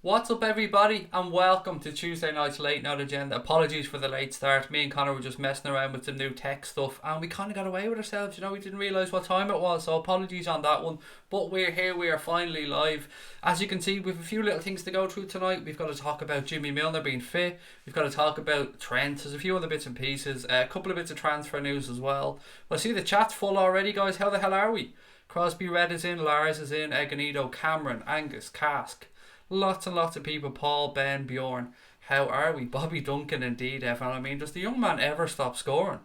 What's up, everybody, and welcome to Tuesday night's late night agenda. Apologies for the late start. Me and Connor were just messing around with some new tech stuff, and we kind of got away with ourselves. We didn't realise what time it was, so apologies on that one. But we're here. We are finally live. As you can see, we've a few little things to go through tonight. We've got to talk about Jimmy Milner being fit. We've got to talk about Trent. There's a few other bits and pieces. A couple of bits of transfer news as well. Well, I see the chat's full already, guys. How the hell are we? Crosby Red is in, Lars is in, Eganito, Cameron, Angus, Cask. Lots and lots of people. Paul, Ben, Bjorn. How are we? Bobby Duncan indeed, Evan. I mean, does the young man ever stop scoring?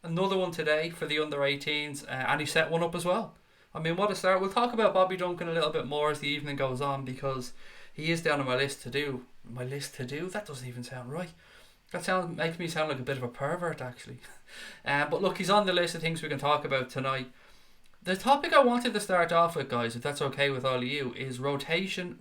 Another one today for the under 18s, and he set one up as well. I mean, what a start. We'll talk about Bobby Duncan a little bit more as the evening goes on, because he is down on my list to do. My list to do? That doesn't even sound right. Makes me sound like a bit of a pervert, actually. But look, he's on the list of things we can talk about tonight. The topic I wanted to start off with, guys, if that's okay with all of you, is rotation.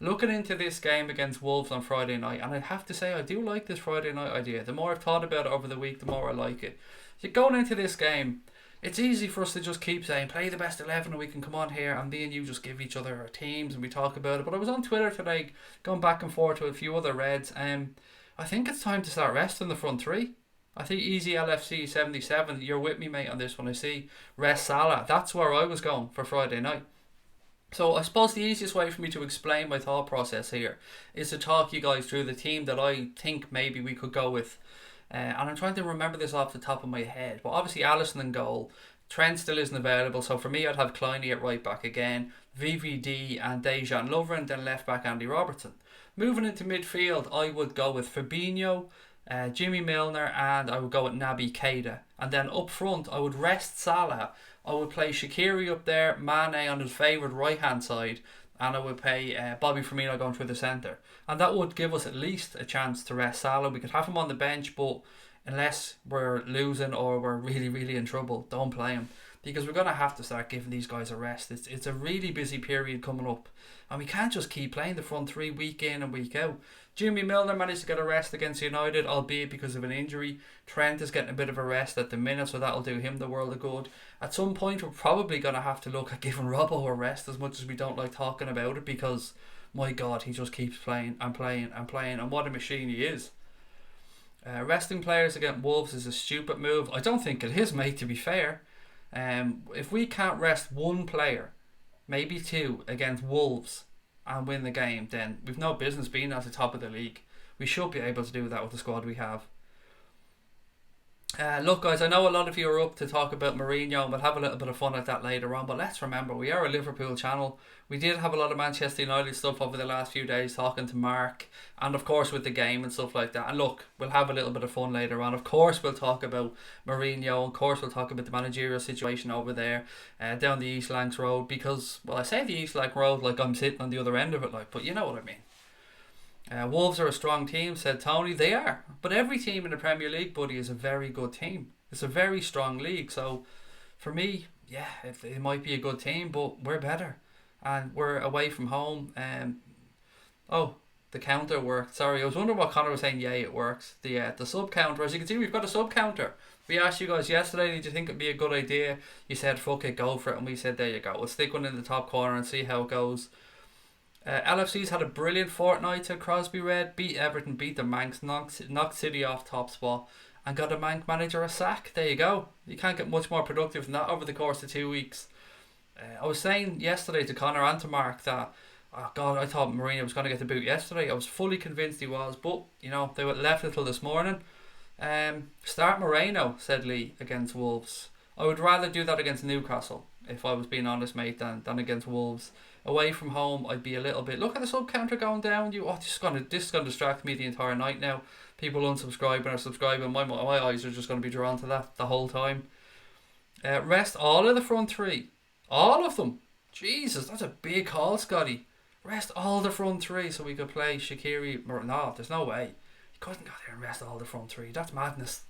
Looking into this game against Wolves on Friday night, and I have to say I do like this Friday night idea. The more I've thought about it over the week, the more I like it. So going into this game, it's easy for us to just keep saying, play the best 11 and we can come on here and me and you just give each other our teams and we talk about it. But I was on Twitter today, going back and forth with a few other Reds, and I think it's time to start resting the front three. I think easy LFC 77, you're with me, mate, on this one. I see rest Salah. That's where I was going for Friday night. So I suppose the easiest way for me to explain my thought process here is to talk you guys through the team that I think maybe we could go with. And I'm trying to remember this off the top of my head. But obviously Alisson in goal. Trent still isn't available. So for me, I'd have Kleiny at right back again. VVD and Dejan Lovren, then left back Andy Robertson. Moving into midfield, I would go with Fabinho, Jimmy Milner, and I would go with Naby Keita. And then up front, I would rest Salah. I would play Shaqiri up there, Mane on his favoured right hand side, and I would play Bobby Firmino going through the centre. And that would give us at least a chance to rest Salah. We could have him on the bench, but unless we're losing or we're really, really in trouble, don't play him. Because we're going to have to start giving these guys a rest. It's a really busy period coming up. And we can't just keep playing the front three week in and week out. Jimmy Milner managed to get a rest against United, albeit because of an injury. Trent is getting a bit of a rest at the minute, so that'll do him the world of good. At some point, we're probably going to have to look at giving Robbo a rest, as much as we don't like talking about it, because, my God, he just keeps playing and playing and playing, and what a machine he is. Resting players against Wolves is a stupid move. I don't think it is, mate, to be fair. If we can't rest one player, maybe two, against Wolves and win the game, then we've no business being at the top of the league. We should be able to do that with the squad we have. Look, guys, I know a lot of you are up to talk about Mourinho, and we'll have a little bit of fun at that later on, but let's remember, we are a Liverpool channel. We did have a lot of Manchester United stuff over the last few days, talking to Mark, and of course with the game and stuff like that. And look, we'll have a little bit of fun later on. Of course we'll talk about Mourinho, of course we'll talk about the managerial situation over there, down the East Lancs Road, because, well, I say the East Lancs Road like I'm sitting on the other end of it, like, but you know what I mean. Wolves are a strong team, said Tony. They are. But every team in the Premier League, buddy, is a very good team. It's a very strong league. So, for me, yeah, it might be a good team, but we're better. And we're away from home. Oh, the counter worked. Sorry, I was wondering what Connor was saying. Yeah, it works. The sub counter. As you can see, we've got a sub counter. We asked you guys yesterday, did you think it'd be a good idea? You said, fuck it, go for it. And we said, there you go. We'll stick one in the top corner and see how it goes. LFC's had a brilliant fortnight to Crosby Red, beat Everton, beat the Manx, knocked City off top spot, and got a Manx manager a sack. There you go. You can't get much more productive than that over the course of 2 weeks. I was saying yesterday to Connor and to Mark that, oh God, I thought Mourinho was going to get the boot yesterday. I was fully convinced he was, but, you know, they left it till this morning. Start Moreno, said Lee, against Wolves. I would rather do that against Newcastle, if I was being honest, mate, than against Wolves. Away from home, I'd be a little bit. Look at the sub counter going down. This is gonna distract me the entire night now. People unsubscribing or subscribing. My eyes are just gonna be drawn to that the whole time. Rest all of the front three, all of them. Jesus, that's a big call, Scotty. Rest all the front three so we could play Shaqiri. No, there's no way. You couldn't go there and rest all the front three. That's madness.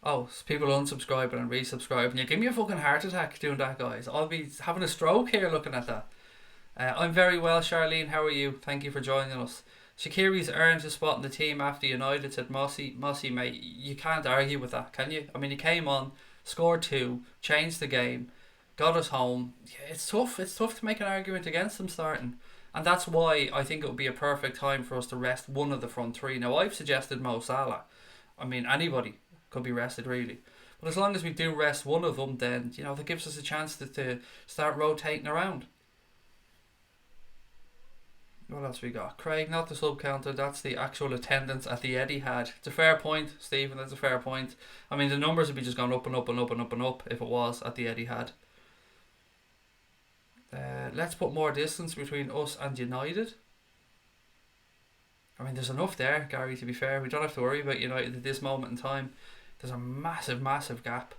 Oh, people unsubscribing and resubscribing. You give me a fucking heart attack doing that, guys. I'll be having a stroke here looking at that. I'm very well, Charlene. How are you? Thank you for joining us. Shaqiri's earned his spot in the team after United, said Mossy. Mossy, mate, you can't argue with that, can you? I mean, he came on, scored two, changed the game. got us home. Yeah, it's tough. It's tough to make an argument against them starting. And that's why I think it would be a perfect time for us to rest one of the front three. Now, I've suggested Mo Salah. I mean, anybody could be rested, really. But as long as we do rest one of them, then, that gives us a chance to start rotating around. What else we got? Craig, not the sub counter, that's the actual attendance at the Etihad. It's a fair point, Stephen, that's a fair point. I mean, the numbers would be just going up and up and up and up and up if it was at the Etihad. Let's put more distance between us and United. I mean, there's enough there, Gary, to be fair. We don't have to worry about United at this moment in time. There's a massive, massive gap.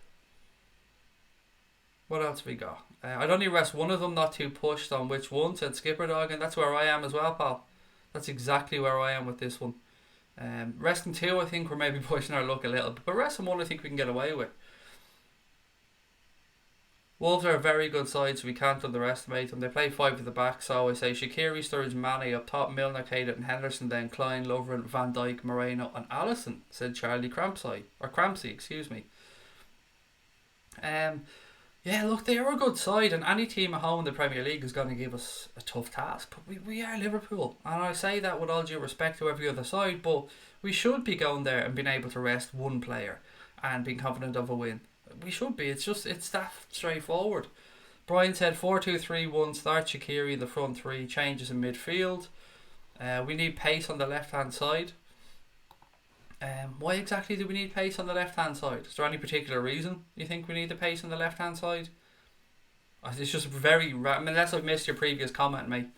What else have we got? I'd only rest one of them, not too pushed on which one, said Skipper Dog, and that's where I am as well, pal. That's exactly where I am with this one. Resting two, I think we're maybe pushing our luck a little bit, but resting one, I think we can get away with. Wolves are a very good side, so we can't underestimate them. They play five at the back, so I say Shaqiri, Sturridge, Mane up top, Milner, Keita and Henderson, then Klein, Lovren, Van Dijk, Moreno and Alisson, said Charlie Crampsey, excuse me. Yeah, look, they are a good side, and any team at home in the Premier League is going to give us a tough task. But we are Liverpool, and I say that with all due respect to every other side, but we should be going there and being able to rest one player and being confident of a win. We should be. It's that straightforward. Brian said 4-2-3-1, start Shaqiri in the front three, changes in midfield. We need pace on the left-hand side. Why exactly do we need pace on the left-hand side? Is there any particular reason you think we need the pace on the left-hand side? It's just unless I've missed your previous comment, mate.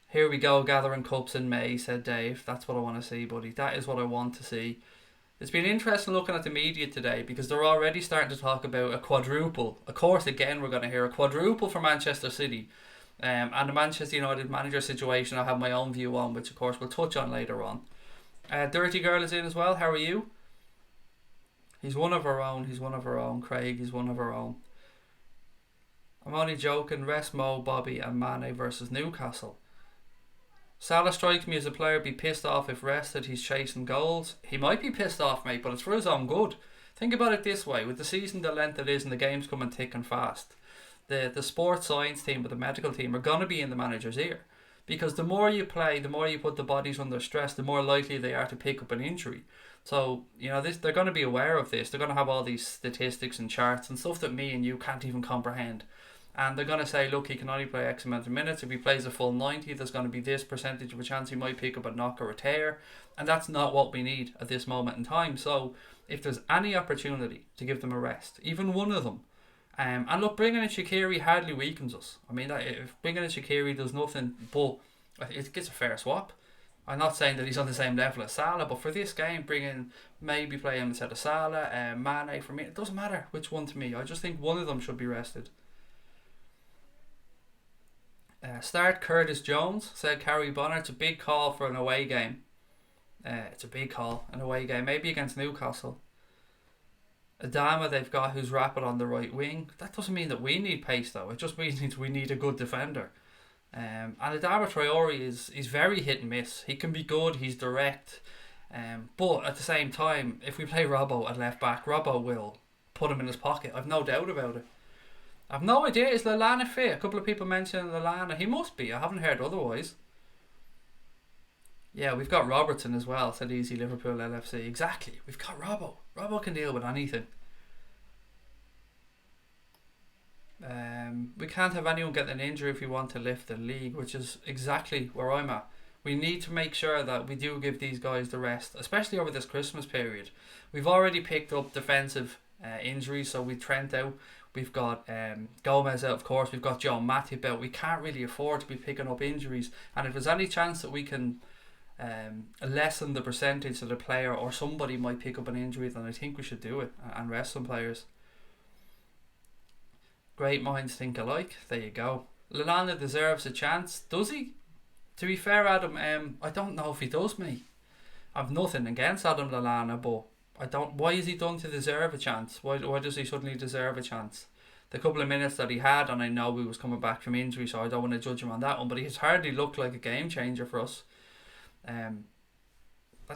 Here we go, gathering cups in May, said Dave. That's what I want to see, buddy. That is what I want to see. It's been interesting looking at the media today because they're already starting to talk about a quadruple. Of course, again, we're going to hear a quadruple for Manchester City. And the Manchester United manager situation I have my own view on, which of course we'll touch on later on. Dirty Girl is in as well. How are you? He's one of our own. Craig, he's one of our own. I'm only joking. Rest Mo, Bobby and Mane versus Newcastle. Salah strikes me as a player be pissed off if rested. He's chasing goals. He might be pissed off, mate, but it's for his own good. Think about it this way. With the season the length it is and the games coming thick and fast, the sports science team with the medical team are going to be in the manager's ear. Because the more you play, the more you put the bodies under stress, the more likely they are to pick up an injury. So, they're going to be aware of this. They're going to have all these statistics and charts and stuff that me and you can't even comprehend. And they're going to say, look, he can only play X amount of minutes. If he plays a full 90, there's going to be this percentage of a chance he might pick up a knock or a tear. And that's not what we need at this moment in time. So, if there's any opportunity to give them a rest, even one of them, and look, bringing in Shaqiri hardly weakens us. I mean, if bringing in Shaqiri does nothing, but it gets a fair swap. I'm not saying that he's on the same level as Salah, but for this game, maybe play him instead of Salah, Mane for me. It doesn't matter which one to me. I just think one of them should be rested. Start Curtis Jones, said Carrie Bonner. It's a big call for an away game. It's a big call, an away game, maybe against Newcastle. Adama they've got who's rapid on the right wing. That doesn't mean that we need pace though. It just means we need a good defender. And Adama Traore is very hit and miss. He can be good, he's direct. But at the same time, if we play Robbo at left back, Robbo will put him in his pocket. I've no doubt about it. I've no idea. Is Lallana fit? A couple of people mentioned Lallana. He must be. I haven't heard otherwise. Yeah, we've got Robertson as well, said Easy Liverpool LFC. Exactly. We've got Robbo. Robbo can deal with anything. We can't have anyone get an injury if we want to lift the league, which is exactly where I'm at. We need to make sure that we do give these guys the rest, especially over this Christmas period. We've already picked up defensive injuries, so with Trent out, we've got Gomez out, of course, we've got John Matip out. We can't really afford to be picking up injuries, and if there's any chance that we can lessen the percentage that a player or somebody might pick up an injury, then I think we should do it and rest some players. Great minds think alike. There you go. Lallana deserves a chance. Does he? To be fair, Adam, I don't know if he does, mate. I've nothing against Adam Lallana, but I don't. Why is he done to deserve a chance? Why does he suddenly deserve a chance? The couple of minutes that he had, and I know he was coming back from injury, so I don't want to judge him on that one, but he's hardly looked like a game changer for us.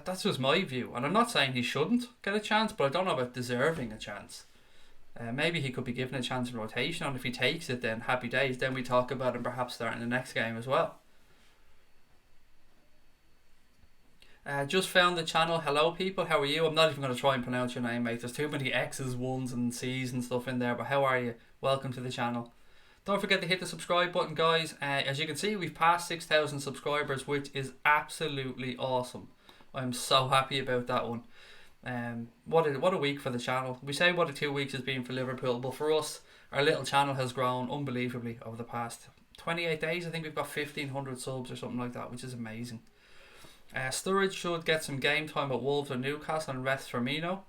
That's just my view, and I'm not saying he shouldn't get a chance, but I don't know about deserving a chance. Maybe he could be given a chance in rotation, and if he takes it, then happy days. Then we talk about him perhaps starting the next game as well. Just found the channel. Hello, people. How are you? I'm not even going to try and pronounce your name, mate. There's too many X's, 1's, and C's and stuff in there. But how are you? Welcome to the channel. Don't forget to hit the subscribe button, guys. As you can see, we've passed 6,000 subscribers, which is absolutely awesome. I'm so happy about that one. What a week for the channel. We say what a 2 weeks has been for Liverpool, but for us, our little channel has grown unbelievably over the past 28 days. I think we've got 1,500 subs or something like that, which is amazing. Sturridge should get some game time at Wolves or Newcastle and rest Firmino.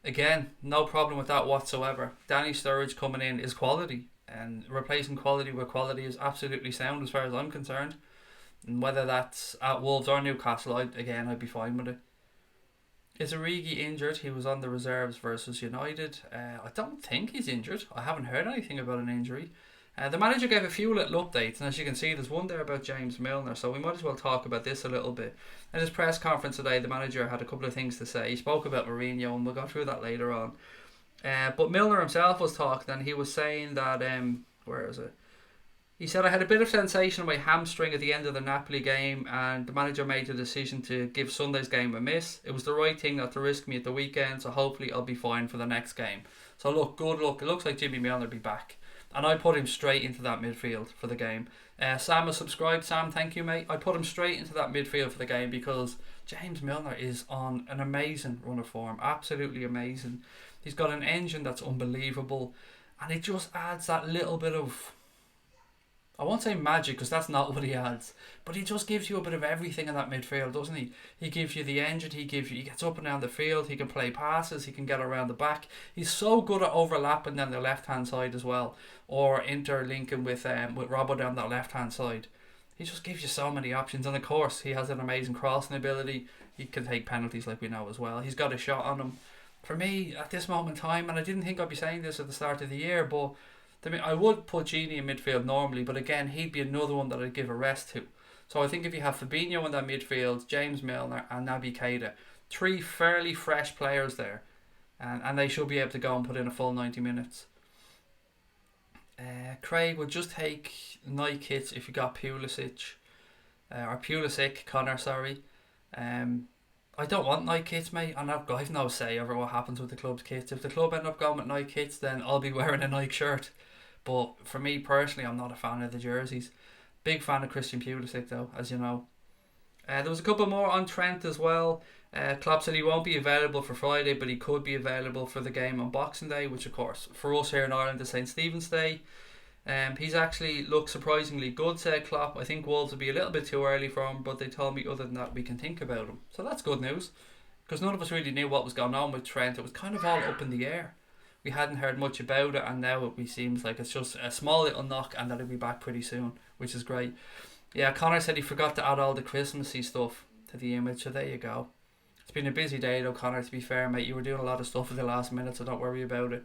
Again, no problem with that whatsoever. Danny Sturridge coming in is quality, and replacing quality with quality is absolutely sound as far as I'm concerned. And whether that's at Wolves or Newcastle, I'd be fine with it. Is Origi injured? He was on the reserves versus United. I don't think he's injured. I haven't heard anything about an injury. The manager gave a few little updates, and as you can see, there's one there about James Milner, so we might as well talk about this a little bit. At his press conference today, the manager had a couple of things to say. He spoke about Mourinho, and we'll go through that later on. But Milner himself was talking, and he was saying that, where is it? He said, I had a bit of sensation in my hamstring at the end of the Napoli game, and the manager made the decision to give Sunday's game a miss. It was the right thing not to risk me at the weekend, so hopefully I'll be fine for the next game. So look, good luck. It looks like Jimmy Milner will be back. And I put him straight into that midfield for the game. Sam has subscribed. Sam, thank you, mate. I put him straight into that midfield for the game because James Milner is on an amazing run of form. Absolutely amazing. He's got an engine that's unbelievable. And it just adds that little bit of, I won't say magic because that's not what he adds, but he just gives you a bit of everything in that midfield, doesn't he? He gives you the engine, he gets up and down the field, he can play passes, he can get around the back. He's so good at overlapping down the left hand side as well, or interlinking with Robbo down that left hand side. He just gives you so many options, and of course he has an amazing crossing ability. He can take penalties like we know as well. He's got a shot on him. For me, at this moment in time, and I didn't think I'd be saying this at the start of the year, but I would put Gini in midfield normally, but again, he'd be another one that I'd give a rest to. So I think if you have Fabinho in that midfield, James Milner and Naby Keita, 3 fairly fresh players there, and they should be able to go and put in a full 90 minutes. Craig would just take Nike kits if you got Pulisic, Connor, sorry. I don't want Nike kits, mate. I've no say over what happens with the club's kits. If the club end up going with Nike kits, then I'll be wearing a Nike shirt. But for me personally, I'm not a fan of the jerseys. Big fan of Christian Pulisic though, as you know. There was a couple more on Trent as well. Klopp said he won't be available for Friday, but he could be available for the game on Boxing Day, which of course for us here in Ireland is St Stephen's Day. He's actually looked surprisingly good, said Klopp. I think Wolves will be a little bit too early for him, but they told me other than that we can think about him. So that's good news, because none of us really knew what was going on with Trent. It was kind of all up in the air. We hadn't heard much about it, and now it seems like it's just a small little knock and that he'll be back pretty soon, which is great. Yeah, Connor said he forgot to add all the Christmassy stuff to the image, so there you go. It's been a busy day though, Connor, to be fair, mate. You were doing a lot of stuff at the last minute, so don't worry about it.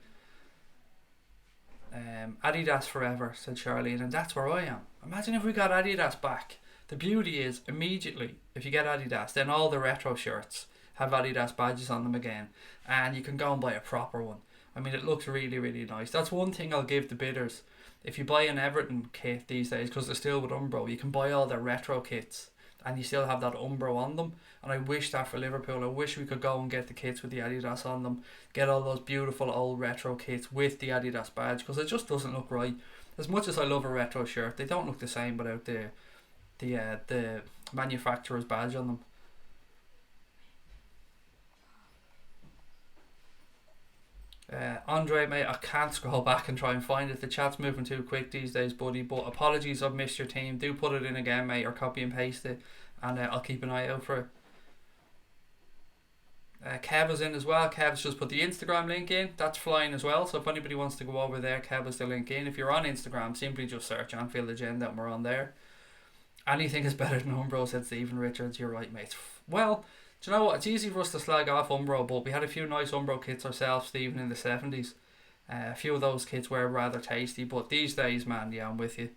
Adidas forever, said Charlene, and that's where I am. Imagine if we got Adidas back. The beauty is, immediately, if you get Adidas, then all the retro shirts have Adidas badges on them again, and you can go and buy a proper one. I mean, it looks really, really nice. That's one thing I'll give the bidders. If you buy an Everton kit these days, because they're still with Umbro, you can buy all their retro kits, and you still have that Umbro on them. And I wish that for Liverpool. I wish we could go and get the kits with the Adidas on them, get all those beautiful old retro kits with the Adidas badge, because it just doesn't look right. As much as I love a retro shirt, they don't look the same without the manufacturer's badge on them. Andre, mate, I can't scroll back and try and find it. The chat's moving too quick these days, buddy, but apologies, I've missed your team. Do put it in again, mate, or copy and paste it, and I'll keep an eye out for it. Kev is in as well. Kev's just put the Instagram link in. That's flying as well, so if anybody wants to go over there, Kev is the link in. If you're on Instagram, simply just search Anfield Agenda and we're on there. Anything is better than Umbro, said Stephen Richards. You're right, mate. Well, do you know what? It's easy for us to slag off Umbro, but we had a few nice Umbro kits ourselves, Stephen, in the 70s. A few of those kits were rather tasty, but these days, man, yeah, I'm with you.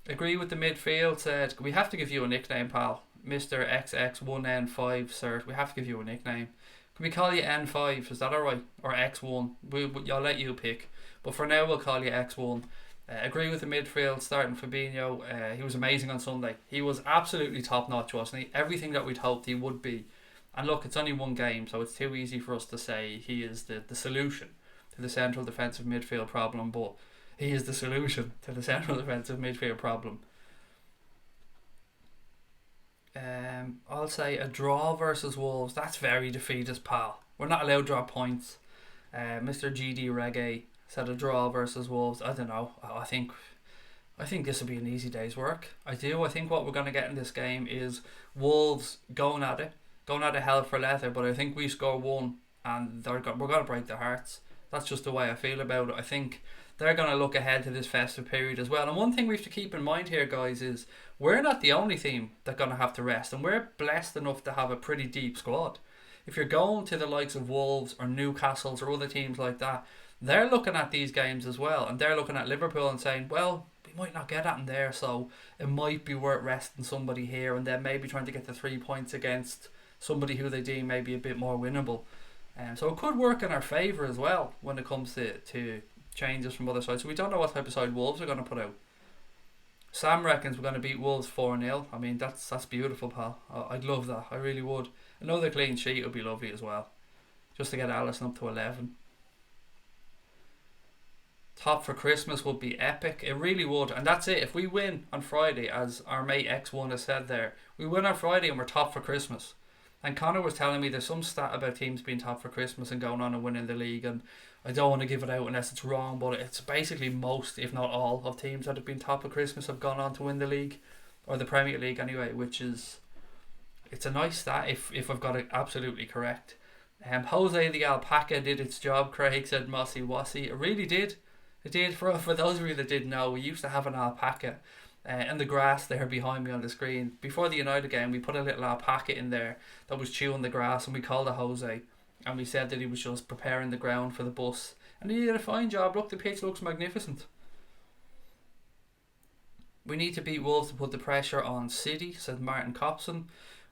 Agree with the midfield, said, we have to give you a nickname, pal. Mr. XX1N5, sir. We have to give you a nickname. Can we call you N5? Is that alright? Or X1? I'll let you pick. But for now, we'll call you X1. Agree with the midfield, starting Fabinho. He was amazing on Sunday. He was absolutely top notch, wasn't he? Everything that we'd hoped he would be. And look, it's only one game, so it's too easy for us to say he is the solution to the central defensive midfield problem, but he is the solution to the central defensive midfield problem. I'll say a draw versus Wolves. That's very defeatist, pal. We're not allowed to drop points. Mr. GD Reggae said a draw versus Wolves. I don't know. I think this will be an easy day's work. I do. I think what we're going to get in this game is Wolves going at hell for leather. But I think we score one, and we're going to break their hearts. That's just the way I feel about it. I think they're going to look ahead to this festive period as well. And one thing we have to keep in mind here, guys, is we're not the only team that's going to have to rest. And we're blessed enough to have a pretty deep squad. If you're going to the likes of Wolves or Newcastle's or other teams like that, they're looking at these games as well. And they're looking at Liverpool and saying, well, we might not get at them there, so it might be worth resting somebody here and then maybe trying to get the 3 points against somebody who they deem maybe a bit more winnable. So it could work in our favour as well when it comes to changes from other sides. So we don't know what type of side Wolves are going to put out. Sam reckons we're going to beat Wolves 4-0. I mean, that's beautiful, pal. I'd love that. I really would. Another clean sheet would be lovely as well. Just to get Alisson up to 11. Top for Christmas would be epic. It really would. And that's it. If we win on Friday, as our mate X1 has said there, we win on Friday and we're top for Christmas. And Connor was telling me there's some stat about teams being top for Christmas and going on and winning the league, and I don't want to give it out unless it's wrong, but it's basically most, if not all, of teams that have been top of Christmas have gone on to win the league, or the Premier League anyway, which is, it's a nice stat if I've got it absolutely correct. Jose the Alpaca did its job, Craig said Mossy Wassy. It really did. It did. For those of you that didn't know, we used to have an alpaca in the grass there behind me on the screen. Before the United game, we put a little alpaca in there that was chewing the grass, and we called it Jose. And we said that he was just preparing the ground for the bus. And he did a fine job. Look, the pitch looks magnificent. We need to beat Wolves to put the pressure on City, said Martin Copson.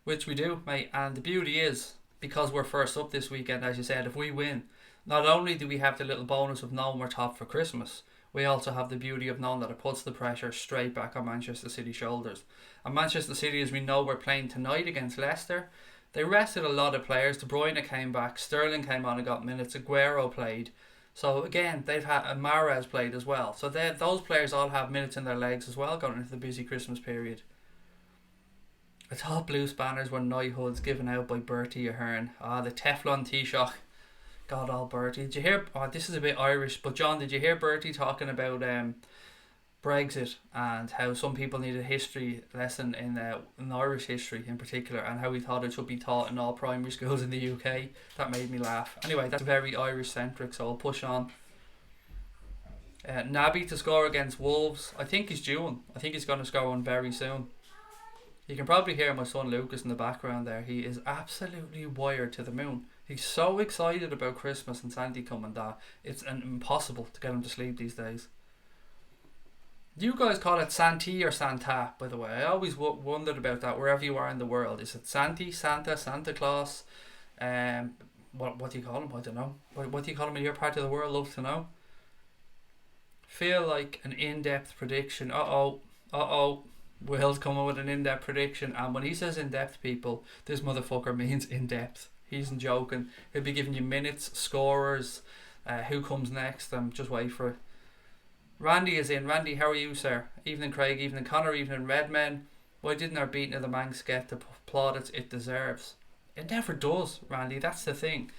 Which we do, mate. And the beauty is, because we're first up this weekend, as you said, if we win, not only do we have the little bonus of knowing we're top for Christmas, we also have the beauty of knowing that it puts the pressure straight back on Manchester City's shoulders. And Manchester City, as we know, we're playing tonight against Leicester. They rested a lot of players. De Bruyne came back, Sterling came on and got minutes, Aguero played. So again, they've had Mahrez played as well. So those players all have minutes in their legs as well going into the busy Christmas period. I thought blue spanners were knighthoods given out by Bertie Ahern. The Teflon Taoiseach. God, all Bertie. Did you hear? This is a bit Irish, but John, did you hear Bertie talking about Brexit and how some people need a history lesson in Irish history in particular, and how he thought it should be taught in all primary schools in the UK? That made me laugh. Anyway, that's very Irish centric, so I'll push on. Naby to score against Wolves. I think he's due one. I think he's going to score one very soon. You can probably hear my son Lucas in the background there. He is absolutely wired to the moon. He's so excited about Christmas and Sandy coming that it's impossible to get him to sleep these days. You guys call it Santi or Santa, by the way. I always wondered about that wherever you are in the world. Is it Santi, Santa, Santa Claus? What do you call him? I don't know. What do you call him in your part of the world? Love to know. Feel like an in-depth prediction. Will's coming with an in-depth prediction, and when he says in-depth, people, this motherfucker means in-depth. He isn't joking. He'll be giving you minutes, scorers, who comes next. Just wait for it. Randy is in. Randy, how are you, sir? Evening, Craig. Evening, Connor. Evening, Redmen. Why didn't our beating of the Manx get the plaudits it deserves? It never does, Randy. That's the thing.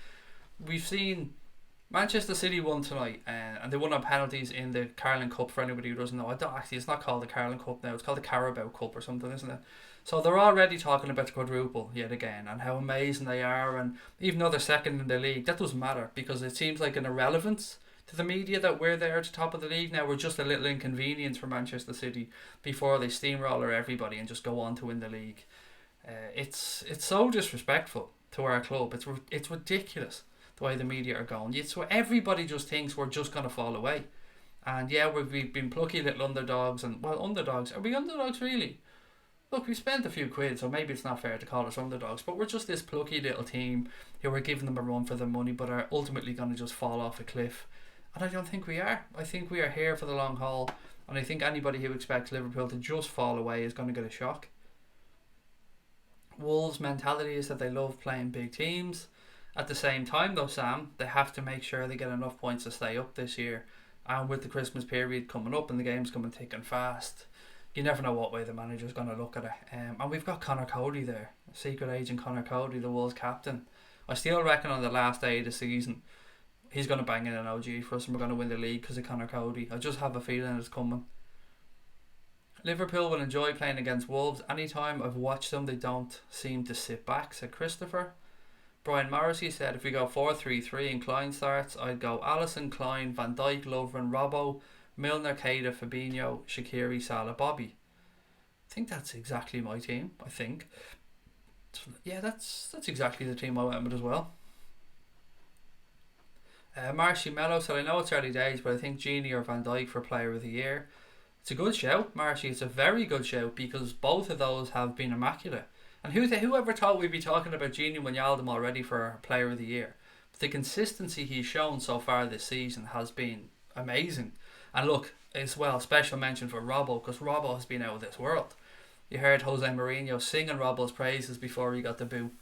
We've seen Manchester City won tonight, and they won on penalties in the Carling Cup. For anybody who doesn't know, it's not called the Carling Cup now. It's called the Carabao Cup or something, isn't it? So they're already talking about the quadruple yet again and how amazing they are, and even though they're second in the league, that doesn't matter because it seems like an irrelevance to the media that we're there at the top of the league now. We're just a little inconvenience for Manchester City before they steamroller everybody and just go on to win the league. It's so disrespectful to our club. It's ridiculous the way the media are going. So everybody just thinks we're just going to fall away. And yeah, we've been plucky little underdogs, and well, underdogs. Are we underdogs really? look, we spent a few quid, so maybe it's not fair to call us underdogs, but we're just this plucky little team who are giving them a run for their money, but are ultimately going to just fall off a cliff. And I don't think we are. I think we are here for the long haul, and I think anybody who expects Liverpool to just fall away is going to get a shock. Wolves' mentality is that they love playing big teams. At the same time, though, Sam, they have to make sure they get enough points to stay up this year. And with the Christmas period coming up and the games coming thick and fast, you never know what way the manager's going to look at it. And we've got Connor Cody there, secret agent Connor Cody, the Wolves captain. I still reckon on the last day of the season, he's going to bang in an OG for us and we're going to win the league because of Connor Cody. I just have a feeling it's coming. Liverpool will enjoy playing against Wolves. Anytime I've watched them, they don't seem to sit back, said Christopher. Brian Morrissey said, if we go 4-3-3 and Klein starts, I'd go Alisson, Klein, Van Dijk, Lovren, Robbo, Milner, Keita, Fabinho, Shaqiri, Salah, Bobby. I think that's exactly my team, I think. Yeah, that's exactly the team I went with as well. Marshy Mello said, I know it's early days, but I think Genie or Van Dijk for Player of the Year. It's a good shout, Marshy. It's a very good shout because both of those have been immaculate. And whoever thought we'd be talking about Genie Wijnaldum already for Player of the Year? But the consistency he's shown so far this season has been amazing. And look, as well, special mention for Robbo, because Robbo has been out of this world. You heard Jose Mourinho singing Robbo's praises before he got the boot.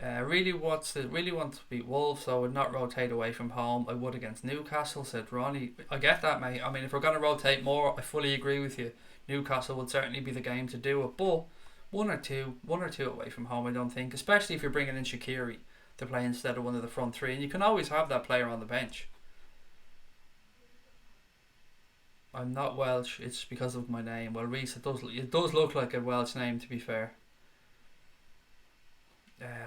Really want to beat Wolves, so I would not rotate away from home. I would against Newcastle, said Ronnie. I get that, mate. I mean, if we're going to rotate more, I fully agree with you. Newcastle would certainly be the game to do it, but one or two away from home, I don't think, especially if you're bringing in Shaqiri to play instead of one of the front three, and you can always have that player on the bench. I'm not Welsh, it's because of my name. Well, Reese, it does look like a Welsh name, to be fair.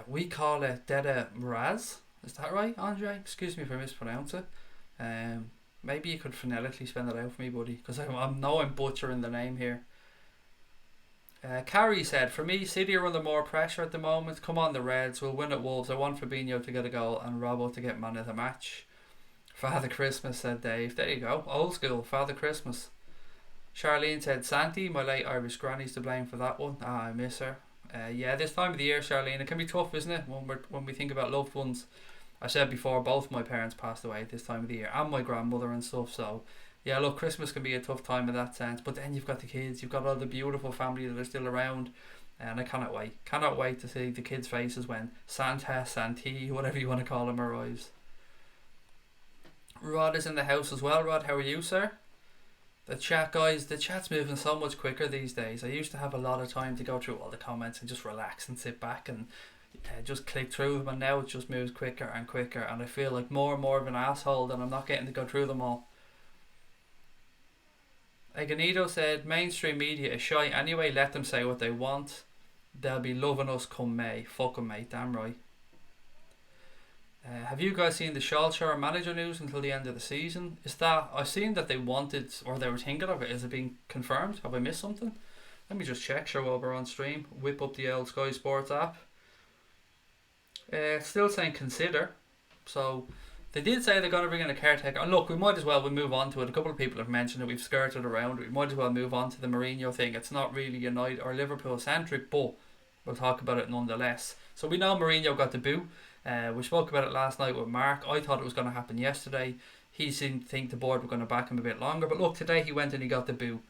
We call it Deda Mraz. Is that right, Andre? Excuse me if I mispronounce it. Maybe you could phonetically spell it out for me, buddy, because I know I'm butchering the name here. Carrie said, for me, City are under more pressure at the moment. Come on, the Reds. We'll win at Wolves. I want Fabinho to get a goal and Robbo to get man of the match. Father Christmas, said Dave. There you go. Old school. Father Christmas. Charlene said, Santi, my late Irish granny's to blame for that one. I miss her. Yeah, this time of the year, Charlene, it can be tough, isn't it? When we think about loved ones. I said before, both my parents passed away at this time of the year, and my grandmother and stuff. So, yeah, look, Christmas can be a tough time in that sense. But then you've got the kids, you've got all the beautiful family that are still around, and I cannot wait. Cannot wait to see the kids' faces when Santa, Santi, whatever you want to call him, arrives. Rod is in the house as well. Rod, how are you, sir? The chat, guys, the chat's moving so much quicker these days. I used to have a lot of time to go through all the comments and just relax and sit back and just click through them, and now it just moves quicker and quicker, and I feel like more and more of an asshole and I'm not getting to go through them all. Aganito said, mainstream media is shy anyway, let them say what they want. They'll be loving us come May. Fuck 'em, mate, damn right. Have you guys seen the Solskjaer manager news until the end of the season? Is that, I've seen that they wanted, or they were thinking of it. Is it being confirmed? Have I missed something? Let me just check, sure, while we're on stream. Whip up the old Sky Sports app. Still saying consider. So they did say they're going to bring in a caretaker. And look, we might as well move on to it. A couple of people have mentioned it. We've skirted around it. We might as well move on to the Mourinho thing. It's not really United or Liverpool centric, but we'll talk about it nonetheless. So we know Mourinho got the boot. We spoke about it last night with Mark. I thought it was going to happen yesterday. He seemed to think the board were going to back him a bit longer. But look, today he went and he got the boot.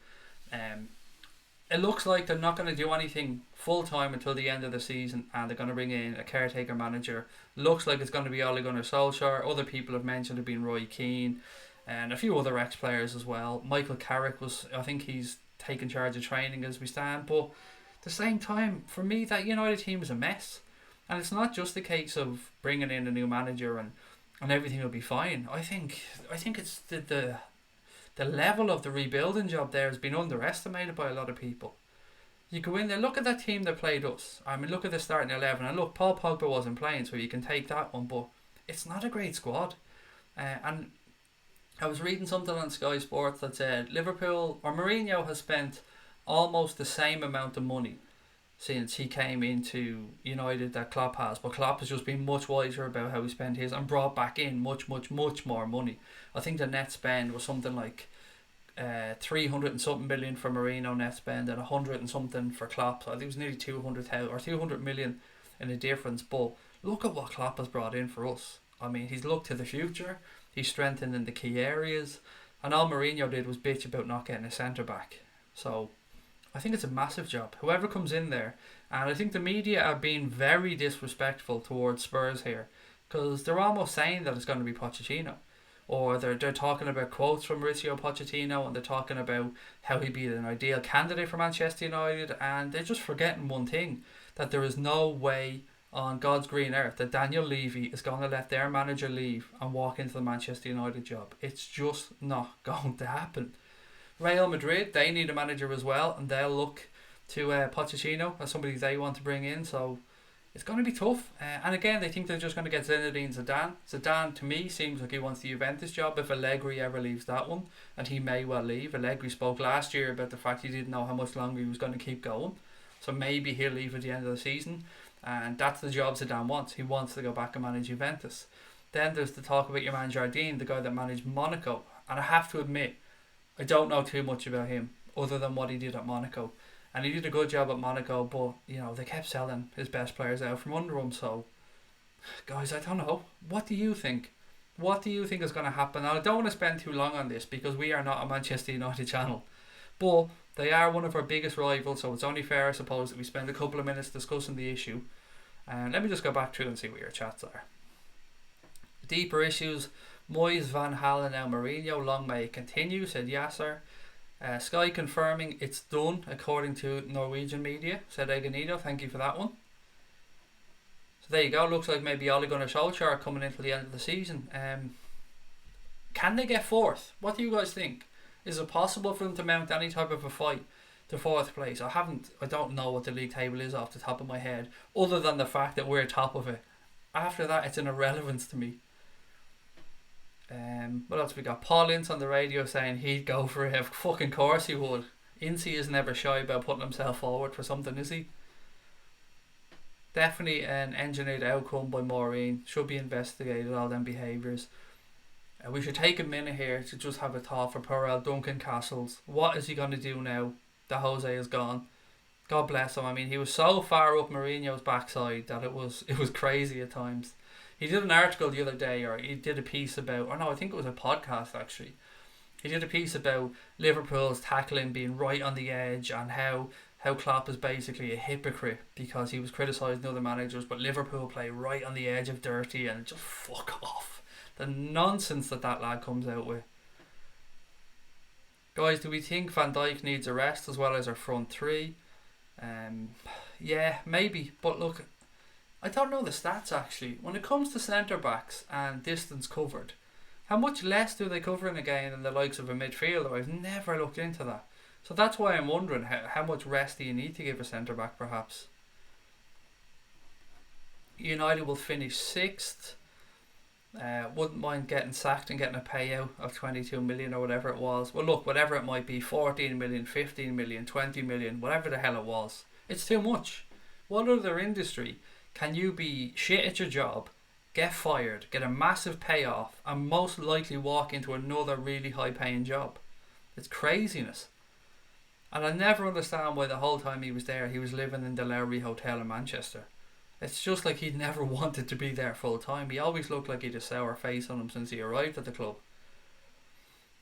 It looks like they're not going to do anything full time until the end of the season, and they're going to bring in a caretaker manager. Looks like it's going to be Ole Gunnar Solskjaer. Other people have mentioned have been Roy Keane and a few other ex-players as well. Michael Carrick I think he's taken charge of training as we stand. But at the same time, for me, that United team is a mess. And it's not just a case of bringing in a new manager and everything will be fine. I think it's the level of the rebuilding job there has been underestimated by a lot of people. You go in there, look at that team that played us. I mean, look at the starting 11. And look, Paul Pogba wasn't playing, so you can take that one. But it's not a great squad. And I was reading something on Sky Sports that said Liverpool, or Mourinho, has spent almost the same amount of money since he came into United that Klopp has. But Klopp has just been much wiser about how he spent his and brought back in much more money. I think the net spend was something like 300 and something million for Mourinho net spend and 100 and something for Klopp. So I think it was nearly 200,000 or 200 million in a difference. But look at what Klopp has brought in for us. I mean, he's looked to the future. He's strengthened in the key areas. And all Mourinho did was bitch about not getting a centre back. So I think it's a massive job. Whoever comes in there. And I think the media are being very disrespectful towards Spurs here. Because they're almost saying that it's going to be Pochettino. Or they're talking about quotes from Mauricio Pochettino, and they're talking about how he'd be an ideal candidate for Manchester United, and they're just forgetting one thing, that there is no way on God's green earth that Daniel Levy is going to let their manager leave and walk into the Manchester United job. It's just not going to happen. Real Madrid, they need a manager as well, and they'll look to Pochettino as somebody they want to bring in, so it's going to be tough. And again, they think they're just going to get Zinedine Zidane. Zidane, to me, seems like he wants the Juventus job if Allegri ever leaves that one. And he may well leave. Allegri spoke last year about the fact he didn't know how much longer he was going to keep going. So maybe he'll leave at the end of the season. And that's the job Zidane wants. He wants to go back and manage Juventus. Then there's the talk about your man Jardine, the guy that managed Monaco. And I have to admit, I don't know too much about him other than what he did at Monaco. And he did a good job at Monaco, but, they kept selling his best players out from under him. So, guys, I don't know. What do you think? What do you think is going to happen? Now, I don't want to spend too long on this because we are not a Manchester United channel. But they are one of our biggest rivals, so it's only fair, I suppose, that we spend a couple of minutes discussing the issue. And let me just go back through and see what your chats are. Deeper issues. Moyes, Van Halen, now Mourinho. Long may it continue, said Yasser. Sky confirming it's done according to Norwegian media, said Eganito. Thank you for that one. So there you go. Looks like maybe Ole Gunnar Solskjaer coming into the end of the season. Can they get fourth? What do you guys think? Is it possible for them to mount any type of a fight to fourth place? I don't know what the league table is off the top of my head, other than the fact that we're top of it. After that, it's an irrelevance to me. What else we got? Paul Ince on the radio saying he'd go for it. Fucking course he would. Ince is never shy about putting himself forward for something, is he? Definitely an engineered outcome by Maureen. Should be investigated, all them behaviours. We should take a minute here to just have a thought for poor old Duncan Castles. What is he going to do now that Jose is gone? God bless him. I mean, he was so far up Mourinho's backside that it was crazy at times. He did an article the other day, or he did a piece about, or no, I think it was a podcast actually. He did a piece about Liverpool's tackling being right on the edge, and how Klopp is basically a hypocrite because he was criticising other managers, but Liverpool play right on the edge of dirty, and just fuck off. The nonsense that lad comes out with. Guys, do we think Van Dijk needs a rest as well as our front three? Yeah, maybe, but look, I don't know the stats actually. When it comes to centre backs and distance covered, how much less do they cover in a game than the likes of a midfielder? I've never looked into that. So that's why I'm wondering how much rest do you need to give a centre back perhaps. United will finish 6th. Wouldn't mind getting sacked and getting a payout of 22 million or whatever it was. Well look, whatever it might be, 14 million, 15 million, 20 million, whatever the hell it was. It's too much. What other industry can you be shit at your job, get fired, get a massive payoff, and most likely walk into another really high paying job? It's craziness. And I never understand why the whole time he was there he was living in the Lowry Hotel in Manchester. It's just like he'd never wanted to be there full time. He always looked like he'd a sour face on him since he arrived at the club.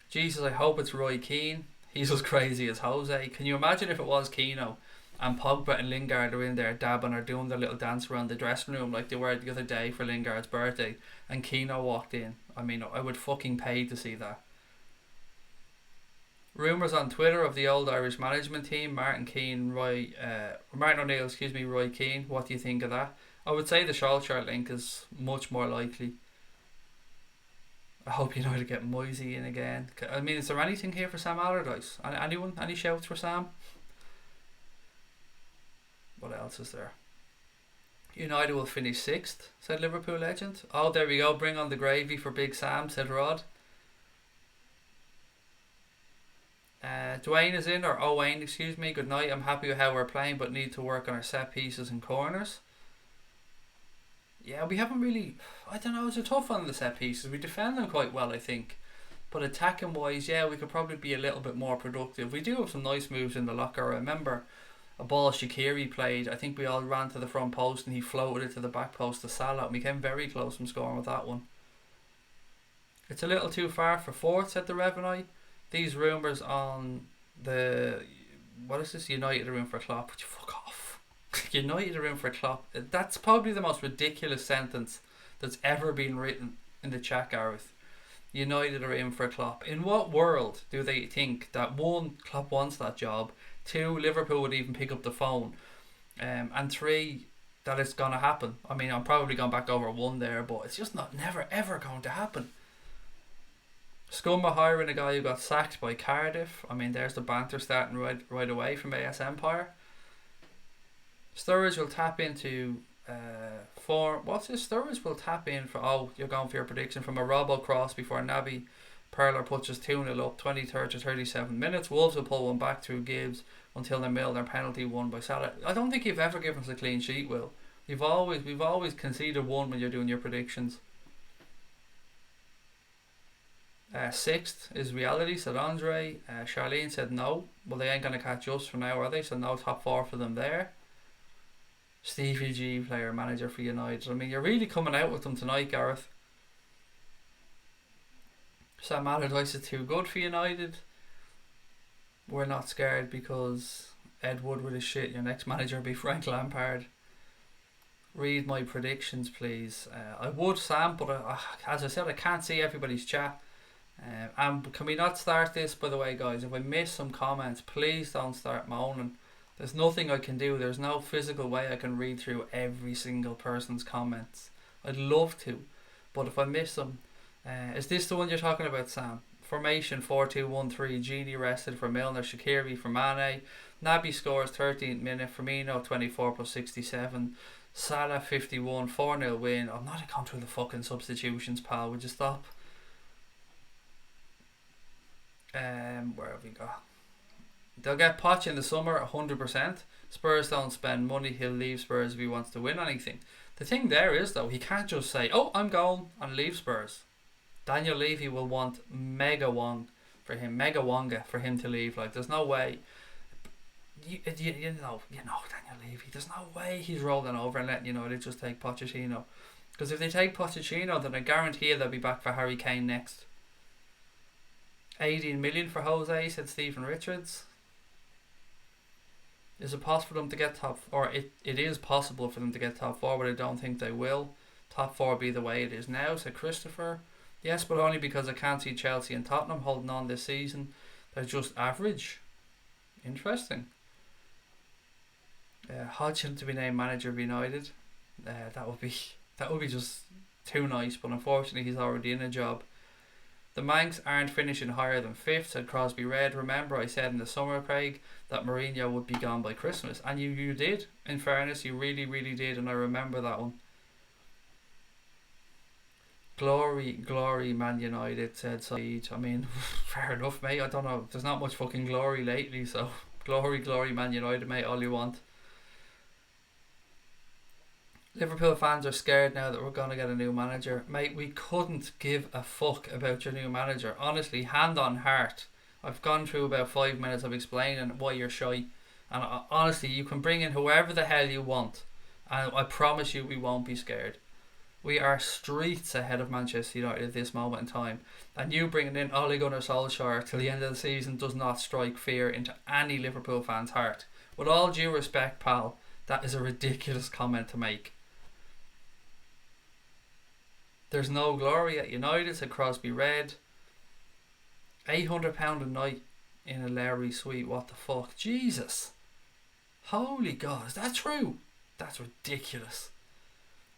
Jesus, I hope it's Roy Keane. He's as crazy as Jose. Can you imagine if it was Keano and Pogba and Lingard are in there dabbing or doing their little dance around the dressing room like they were the other day for Lingard's birthday, and Keano walked in? I mean, I would fucking pay to see that. Rumours on Twitter of the old Irish management team, Martin O'Neill, Roy Keane. What do you think of that? I would say the Solskjaer link is much more likely. I hope United get Moisey in again. I mean, is there anything here for Sam Allardyce? Anyone? Any shouts for Sam? What else is there? United will finish 6th, said Liverpool legend. Oh, there we go. Bring on the gravy for Big Sam, said Rod. Dwayne is in, or Owain, excuse me. Good night. I'm happy with how we're playing, but need to work on our set pieces and corners. Yeah, we haven't really. I don't know. It's a tough one on the set pieces. We defend them quite well, I think, But attacking wise, yeah, we could probably be a little bit more productive. We do have some nice moves in the locker. I remember a ball Shaqiri played. I think we all ran to the front post and he floated it to the back post to Salah. And we came very close from scoring with that one. It's a little too far for fourth, said the Revenue. These rumours on the... What is this? United are in for Klopp. Would you fuck off? United are in for Klopp. That's probably the most ridiculous sentence that's ever been written in the chat, Gareth. United are in for Klopp. In what world do they think that one, Klopp wants that job, two, Liverpool would even pick up the phone, and three, that it's gonna happen? I mean, I'm probably going back over one there, but it's just never ever going to happen. Scum are hiring a guy who got sacked by Cardiff. I mean, there's the banter starting right away from AS Empire. Sturridge will tap into form. What's this? Sturridge will tap in for... Oh, you're going for your prediction from a Robbo cross before Naby Perler puts us 2-0 up, 23rd to 37 minutes. Wolves will pull one back through Gibbs until they mill their penalty won by Salah. I don't think you've ever given us a clean sheet, Will. We've always conceded one when you're doing your predictions. Sixth is reality, said Andre. Charlene said no. Well, they ain't going to catch us for now, are they? So no top four for them there. Stevie G, player manager for United. I mean, you're really coming out with them tonight, Gareth. Sam Allardyce is too good for United. We're not scared because Ed Woodward is shit. Your next manager will be Frank Lampard. Read my predictions, please. I would, Sam, but as I said, I can't see everybody's chat. And can we not start this, by the way, guys? If I miss some comments, please don't start moaning. There's nothing I can do. There's no physical way I can read through every single person's comments. I'd love to, but if I miss them, is this the one you're talking about, Sam? Formation 4-2-1-3. Genie rested for Milner. Shaqiri for Mane. Naby scores 13th minute. Firmino 24 plus 67. Salah 51. 4-0 win. I'm not going through the fucking substitutions, pal. Would you stop? Where have we got? They'll get Poch in the summer 100%. Spurs don't spend money. He'll leave Spurs if he wants to win anything. The thing there is, though, he can't just say, oh, I'm going, and leave Spurs. Daniel Levy will want Mega Wonga for him to leave. Like, there's no way. You know Daniel Levy. There's no way he's rolling over and letting United just take Pochettino. Because if they take Pochettino, then I guarantee they'll be back for Harry Kane next. 18 million for Jose, said Stephen Richards. Is it possible for them to get it is possible for them to get top four, but I don't think they will. Top four be the way it is now, said Christopher. Yes, but only because I can't see Chelsea and Tottenham holding on this season. They're just average. Interesting. Hodgson to be named manager of United. That would be just too nice, but unfortunately he's already in a job. The Manx aren't finishing higher than 5th, said Crosby Red. Remember I said in the summer, Craig, that Mourinho would be gone by Christmas. And you did. In fairness, you really, really did. And I remember that one. Glory, Man United, said Saeed. I mean, fair enough, mate. I don't know. There's not much fucking glory lately. So, glory, Man United, mate. All you want. Liverpool fans are scared now that we're going to get a new manager. Mate, we couldn't give a fuck about your new manager. Honestly, hand on heart. I've gone through about 5 minutes of explaining why you're shy. And honestly, you can bring in whoever the hell you want. And I promise you we won't be scared. We are streets ahead of Manchester United at this moment in time. And you bringing in Ole Gunnar Solskjaer till the end of the season does not strike fear into any Liverpool fan's heart. With all due respect, pal, that is a ridiculous comment to make. There's no glory at United, said Crosby Red. £800 a night in a Lowry suite. What the fuck? Jesus. Holy God. Is that true? That's ridiculous.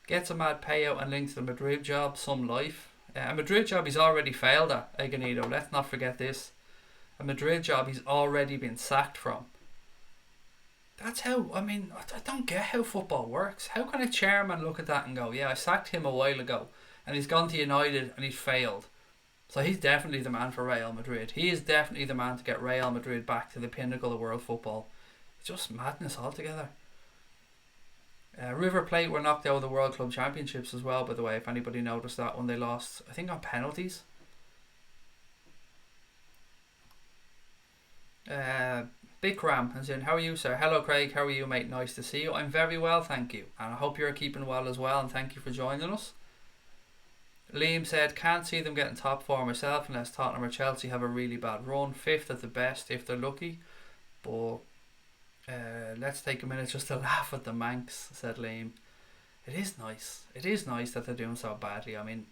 Gets a mad payout and linked to the Madrid job. Some life. A Madrid job he's already failed at, Eganito. Let's not forget this. A Madrid job he's already been sacked from. That's how, I mean, I don't get how football works. How can a chairman look at that and go, yeah, I sacked him a while ago. And he's gone to United and he's failed. So he's definitely the man for Real Madrid. He is definitely the man to get Real Madrid back to the pinnacle of world football. It's just madness altogether. River Plate were knocked out of the World Club Championships as well, by the way, if anybody noticed that when they lost, I think on penalties. Bikram, as in, how are you, sir? Hello, Craig. How are you, mate? Nice to see you. I'm very well, thank you. And I hope you're keeping well as well, and thank you for joining us. Liam said, can't see them getting top four myself unless Tottenham or Chelsea have a really bad run. Fifth at the best if they're lucky. But let's take a minute just to laugh at the Manx, said Liam. It is nice. It is nice that they're doing so badly. I mean,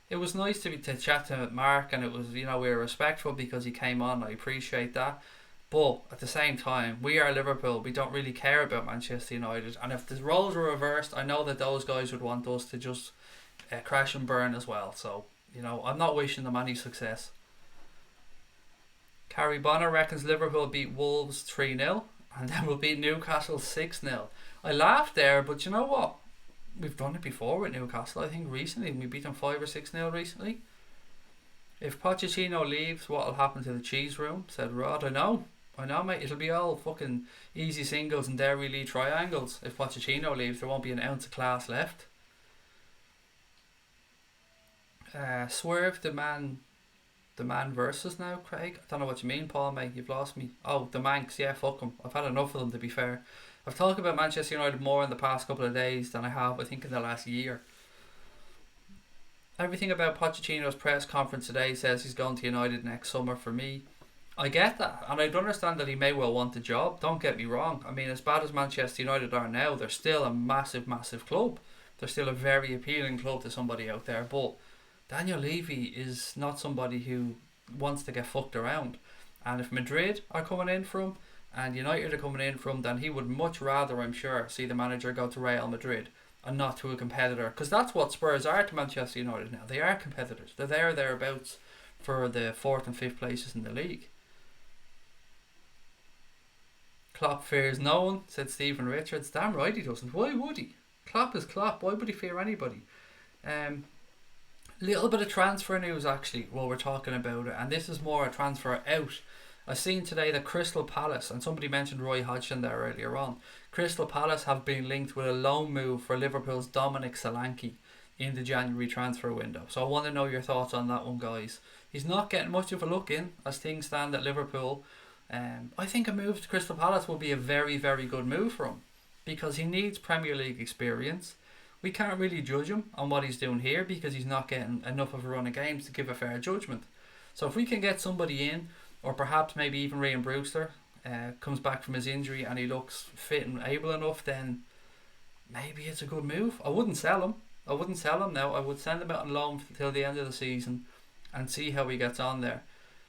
it was nice to chat to Mark, and it was, we were respectful because he came on. I appreciate that. But at the same time, we are Liverpool. We don't really care about Manchester United. And if the roles were reversed, I know that those guys would want us to just crash and burn as well. So, I'm not wishing them any success. Carrie Bonner reckons Liverpool beat Wolves 3-0 and then we'll beat Newcastle 6-0. I laughed there, but you know what? We've done it before with Newcastle. I think recently we beat them 5 or 6-0 recently. If Pochettino leaves, what will happen to the cheese room? Said Rod. I know, mate. It'll be all fucking easy singles and dairy lead triangles. If Pochettino leaves, there won't be an ounce of class left. Swerve the man versus now, Craig. I don't know what you mean, Paul, mate. You've lost me. Oh, the Manx. Yeah, fuck them. I've had enough of them, to be fair. I've talked about Manchester United more in the past couple of days than I have, I think, in the last year. Everything about Pochettino's press conference today says he's going to United next summer. For me, I get that, and I'd understand that he may well want the job. Don't get me wrong. I mean, as bad as Manchester United are now, they're still a massive, massive club. They're still a very appealing club to somebody out there. But Daniel Levy is not somebody who wants to get fucked around. And if Madrid are coming in for him and United are coming in for him, then he would much rather, I'm sure, see the manager go to Real Madrid and not to a competitor. Because that's what Spurs are to Manchester United now. They are competitors. They're thereabouts for the 4th and 5th places in the league. Klopp fears no one, said Stephen Richards. Damn right he doesn't. Why would he? Klopp is Klopp. Why would he fear anybody? Little bit of transfer news actually while we're talking about it, and this is more a transfer out. I seen today that Crystal Palace, and somebody mentioned Roy Hodgson there earlier on, Crystal Palace have been linked with a loan move for Liverpool's Dominic Solanke in the January transfer window. So I want to know your thoughts on that one, guys. He's not getting much of a look in as things stand at Liverpool. I think a move to Crystal Palace will be a very, very good move for him because he needs Premier League experience. We can't really judge him on what he's doing here because he's not getting enough of a run of games to give a fair judgment. So if we can get somebody in, or perhaps maybe even Ryan Brewster comes back from his injury and he looks fit and able enough, then maybe it's a good move. I wouldn't sell him now. I would send him out on loan till the end of the season and see how he gets on there.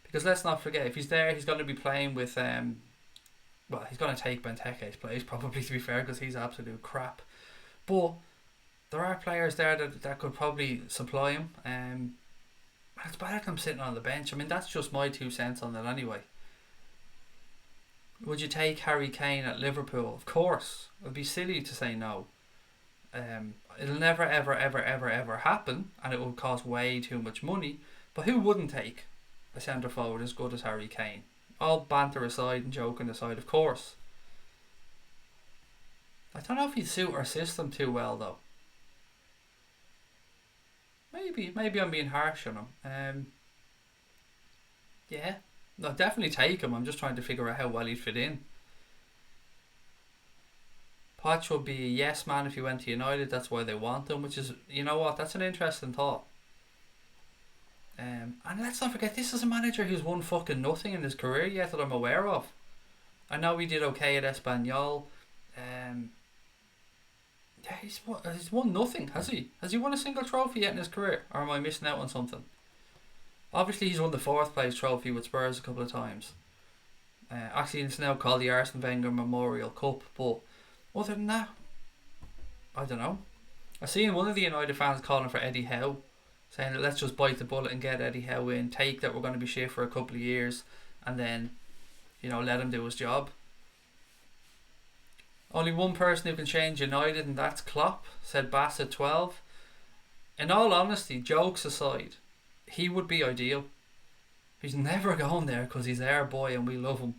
Because let's not forget, if he's there, he's going to be playing with he's going to take Benteke's place probably, to be fair, because he's absolute crap. But there are players there that could probably supply him. It's better than him sitting on the bench. I mean, that's just my 2 cents on it anyway. Would you take Harry Kane at Liverpool? Of course. It would be silly to say no. It'll never, ever, ever, ever, ever happen, and it will cost way too much money. But who wouldn't take a centre forward as good as Harry Kane? All banter aside and joking aside, of course. I don't know if he'd suit our system too well, though. Maybe I'm being harsh on him. Yeah, no, definitely take him. I'm just trying to figure out how well he'd fit in. Poch would be a yes man if he went to United. That's why they want him, which is, you know what, that's an interesting thought. And let's not forget, this is a manager who's won fucking nothing in his career yet that I'm aware of. I know he did okay at Espanyol. Yeah, he's won nothing, has he? Has he won a single trophy yet in his career? Or am I missing out on something? Obviously he's won the 4th place trophy with Spurs a couple of times. Actually it's now called the Arsene Wenger Memorial Cup, but other than that, I don't know. I seen one of the United fans calling for Eddie Howe, saying that let's just bite the bullet and get Eddie Howe in, take that we're going to be shit for a couple of years, and then, let him do his job. Only one person who can change United, and that's Klopp, said Bassett 12. In all honesty, jokes aside, he would be ideal. He's never going there because he's our boy and we love him.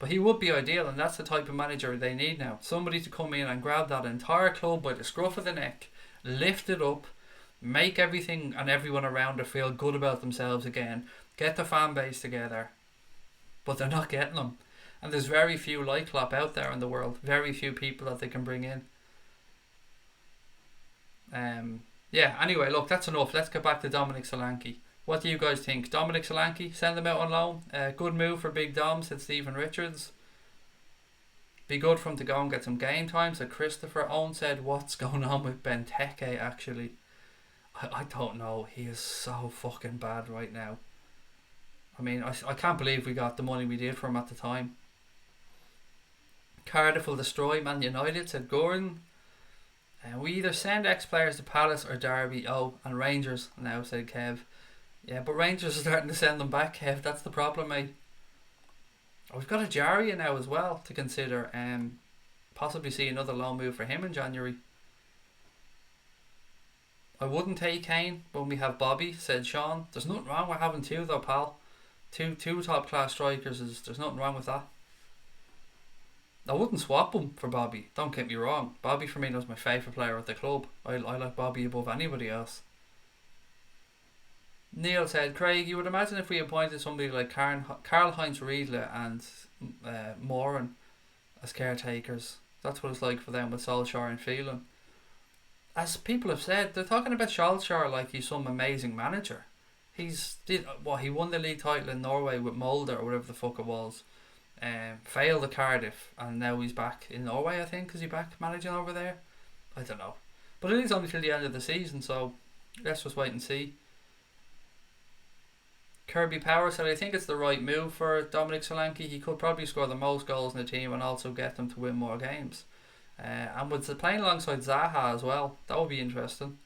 But he would be ideal, and that's the type of manager they need now. Somebody to come in and grab that entire club by the scruff of the neck, lift it up, make everything and everyone around it feel good about themselves again, get the fan base together. But they're not getting them. And there's very few like Klopp out there in the world. Very few people that they can bring in. Yeah, anyway, look, that's enough. Let's get back to Dominic Solanke. What do you guys think? Dominic Solanke, send him out on loan. Good move for Big Dom, said Stephen Richards. Be good for him to go and get some game time, said Christopher. Owen said, what's going on with Benteke, actually? I don't know. He is so fucking bad right now. I mean, I can't believe we got the money we did for him at the time. Cardiff will destroy Man United, said Gordon. We either send ex-players to Palace or Derby. Oh, and Rangers now, said Kev. Yeah, but Rangers are starting to send them back, Kev. That's the problem, mate. We've got a Jaria now as well to consider. Possibly see another loan move for him in January. I wouldn't take Kane when we have Bobby, said Sean. There's nothing wrong with having two though, pal. Two top class strikers, there's nothing wrong with that. I wouldn't swap him for Bobby, don't get me wrong. Bobby Firmino's my favourite player at the club. I like Bobby above anybody else. Neil said, Craig, you would imagine if we appointed somebody like Karl-Heinz Riedle and Moran as caretakers, that's what it's like for them with Solskjaer and Phelan. As people have said, they're talking about Solskjaer like he's some amazing manager. He won the league title in Norway with Molde or whatever the fuck it was. Failed at Cardiff and now he's back in Norway, I think. Is he back managing over there? I don't know. But it is only till the end of the season, so let's just wait and see. Kirby Power said, I think it's the right move for Dominic Solanke. He could probably score the most goals in the team and also get them to win more games. And with playing alongside Zaha as well, that would be interesting.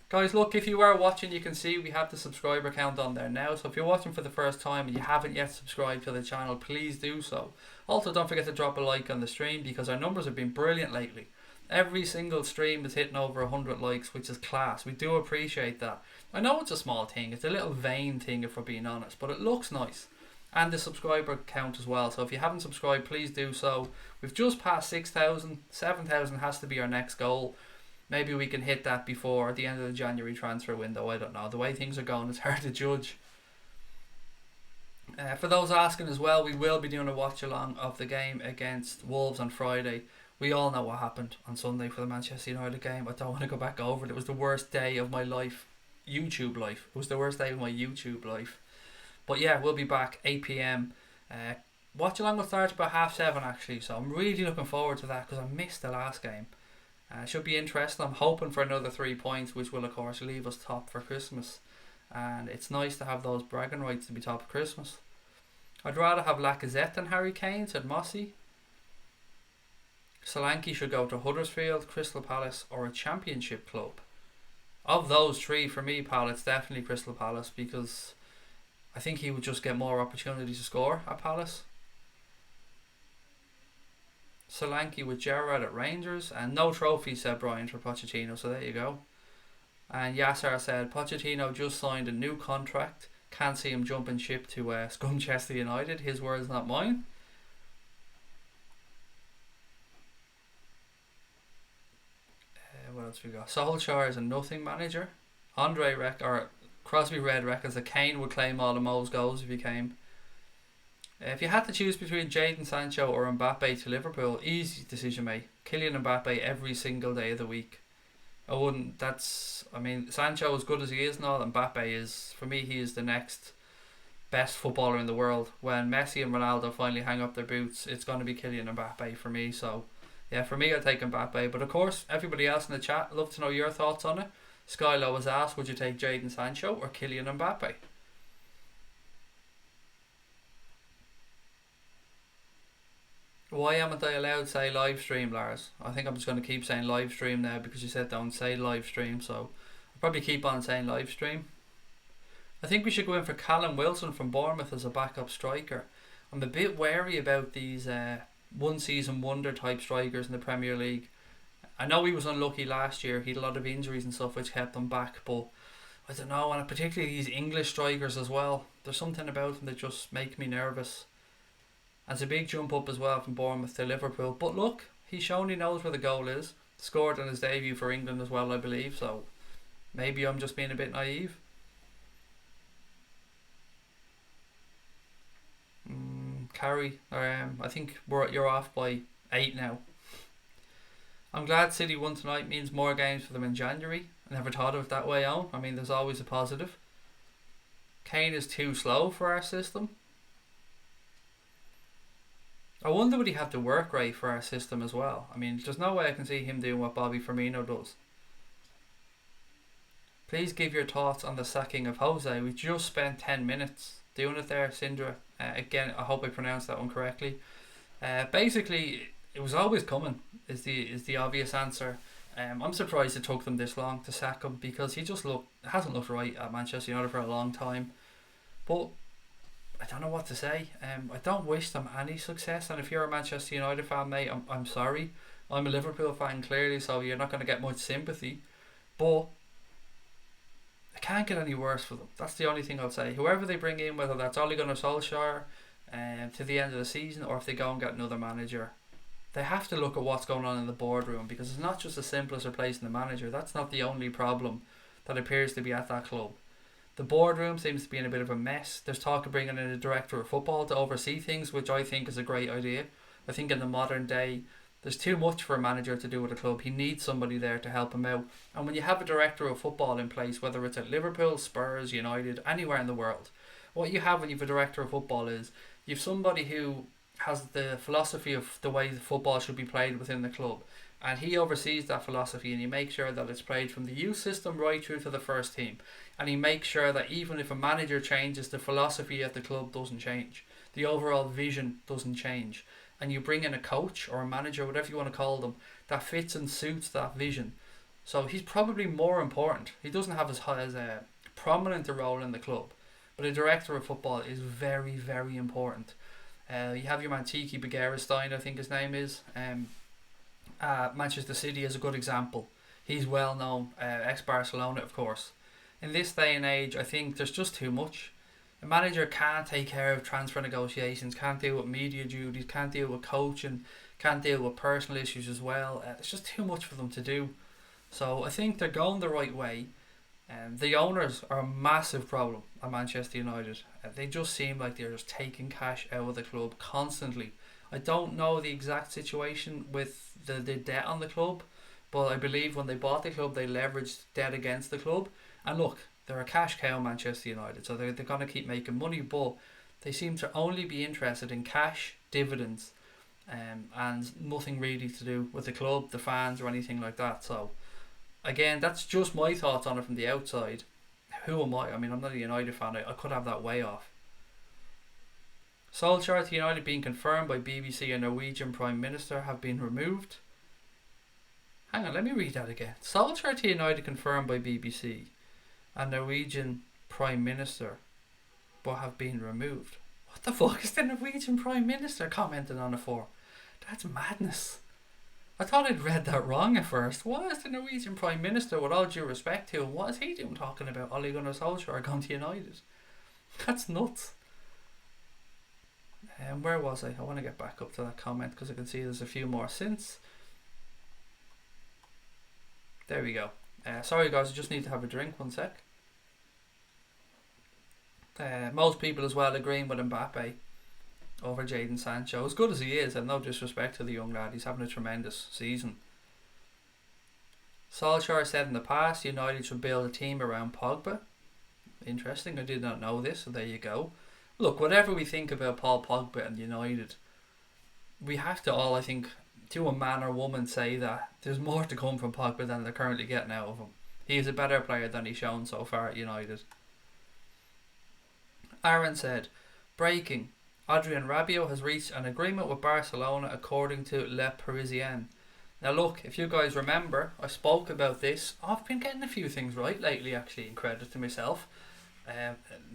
Guys, look, if you are watching, you can see we have the subscriber count on there now. So if you're watching for the first time and you haven't yet subscribed to the channel, please do so. Also, don't forget to drop a like on the stream because our numbers have been brilliant lately. Every single stream is hitting over 100 likes, which is class. We do appreciate that. I know it's a small thing. It's a little vain thing if we're being honest, but it looks nice. And the subscriber count as well. So if you haven't subscribed, please do so. We've just passed 6,000. 7,000 has to be our next goal. Maybe we can hit that before the end of the January transfer window. I don't know. The way things are going, it's hard to judge. For those asking as well, we will be doing a watch along of the game against Wolves on Friday. We all know what happened on Sunday for the Manchester United game. I don't want to go back over it. It was the worst day of my life. YouTube life. It was the worst day of my YouTube life. But yeah, we'll be back 8 p.m. Watch along will start about 7:30 actually. So I'm really looking forward to that because I missed the last game. Should be interesting. I'm hoping for another 3 points, which will of course leave us top for Christmas. And it's nice to have those bragging rights to be top of Christmas. I'd rather have Lacazette than Harry Kane, said Mossy. Solanke should go to Huddersfield, Crystal Palace or a championship club. Of those three, for me, pal, it's definitely Crystal Palace because I think he would just get more opportunities to score at Palace. Solanke with Gerrard at Rangers and no trophy, said Brian, for Pochettino, so there you go. And Yasser said Pochettino just signed a new contract, can't see him jumping ship to Scunchester United. His words, not mine. What else we got? Solskjaer is a nothing manager. Crosby Red reckons that Kane would claim all the most goals if he came. If you had to choose between Jadon Sancho or Mbappe to Liverpool, easy decision, mate. Kylian Mbappe every single day of the week. Sancho, as good as he is and all, Mbappe is, for me, he is the next best footballer in the world. When Messi and Ronaldo finally hang up their boots, it's going to be Kylian Mbappe for me. So yeah, for me, I'll take Mbappe. But of course, everybody else in the chat, I'd love to know your thoughts on it. Skylo was asked, would you take Jadon Sancho or Kylian Mbappe? Why haven't I allowed to say live stream, Lars? I think I'm just going to keep saying live stream now because you said don't say live stream, so I'll probably keep on saying live stream. I think we should go in for Callum Wilson from Bournemouth as a backup striker. I'm a bit wary about these one season wonder type strikers in the Premier League. I know he was unlucky last year. He had a lot of injuries and stuff which kept him back, but I don't know, and particularly these English strikers as well. There's something about them that just make me nervous. And it's a big jump up as well from Bournemouth to Liverpool. But look, he's shown he knows where the goal is. Scored on his debut for England as well, I believe. So maybe I'm just being a bit naive. carry. I think you're off by 8 now. I'm glad City won tonight. Means more games for them in January. I never thought of it that way on. I mean, there's always a positive. Kane is too slow for our system. I wonder would he have the work rate for our system as well. I mean, there's no way I can see him doing what Bobby Firmino does. Please give your thoughts on the sacking of Jose. We just spent 10 minutes doing it there, Sindra. Again, I hope I pronounced that one correctly. Basically, it was always coming, is the obvious answer. I'm surprised it took them this long to sack him, because he just hasn't looked right at Manchester United for a long time. But I don't know what to say. I don't wish them any success, and if you're a Manchester United fan, mate, I'm sorry. I'm a Liverpool fan, clearly, so you're not going to get much sympathy. But it can't get any worse for them. That's the only thing I'll say. Whoever they bring in, whether that's Ole Gunnar Solskjaer to the end of the season, or if they go and get another manager, they have to look at what's going on in the boardroom, because it's not just as simple as replacing the manager. That's not the only problem that appears to be at that club. The boardroom seems to be in a bit of a mess. There's talk of bringing in a director of football to oversee things, which I think is a great idea. I think in the modern day, there's too much for a manager to do with a club. He needs somebody there to help him out. And when you have a director of football in place, whether it's at Liverpool, Spurs, United, anywhere in the world, what you have when you have a director of football is you have somebody who has the philosophy of the way the football should be played within the club. And he oversees that philosophy, and he makes sure that it's played from the youth system right through to the first team. And he makes sure that even if a manager changes, the philosophy at the club doesn't change. The overall vision doesn't change. And you bring in a coach or a manager, whatever you want to call them, that fits and suits that vision. So he's probably more important. He doesn't have as prominent a role in the club, but a director of football is very, very important. You have your man Tiki Begiristain, I think his name is. Manchester City is a good example. He's well known, ex-Barcelona, of course. In this day and age, I think there's just too much. A manager can't take care of transfer negotiations, can't deal with media duties, can't deal with coaching, can't deal with personal issues as well. There's just too much for them to do. So I think they're going the right way. The owners are a massive problem at Manchester United. They just seem like they're just taking cash out of the club constantly. I don't know the exact situation with the debt on the club, but I believe when they bought the club, they leveraged debt against the club. And look, they're a cash cow, Manchester United, so they're going to keep making money, but they seem to only be interested in cash, dividends, and nothing really to do with the club, the fans, or anything like that. So again, that's just my thoughts on it from the outside. Who am I? I mean, I'm not a United fan. I could have that way off. Solskjaer to United being confirmed by BBC and Norwegian Prime Minister have been removed. Hang on, let me read that again. Solskjaer to United confirmed by BBC and Norwegian Prime Minister but have been removed. What the fuck is the Norwegian Prime Minister commenting on it for? That's madness. I thought I'd read that wrong at first. What is the Norwegian Prime Minister, with all due respect to him, what is he doing talking about Ole Gunnar Solskjaer going to United? That's nuts. Where was I? I want to get back up to that comment because I can see there's a few more since. There we go. Sorry guys, I just need to have a drink, one sec. Most people as well agreeing with Mbappe over Jadon Sancho. As good as he is, and no disrespect to the young lad, he's having a tremendous season. Solskjaer said in the past United should build a team around Pogba. Interesting, I did not know this, so there you go. Look, whatever we think about Paul Pogba and United, we have to all, I think, to a man or woman, say that there's more to come from Pogba than they're currently getting out of him. He is a better player than he's shown so far at United. Aaron said, breaking, Adrien Rabiot has reached an agreement with Barcelona according to Le Parisien. Now look, if you guys remember, I spoke about this. I've been getting a few things right lately, actually, in credit to myself.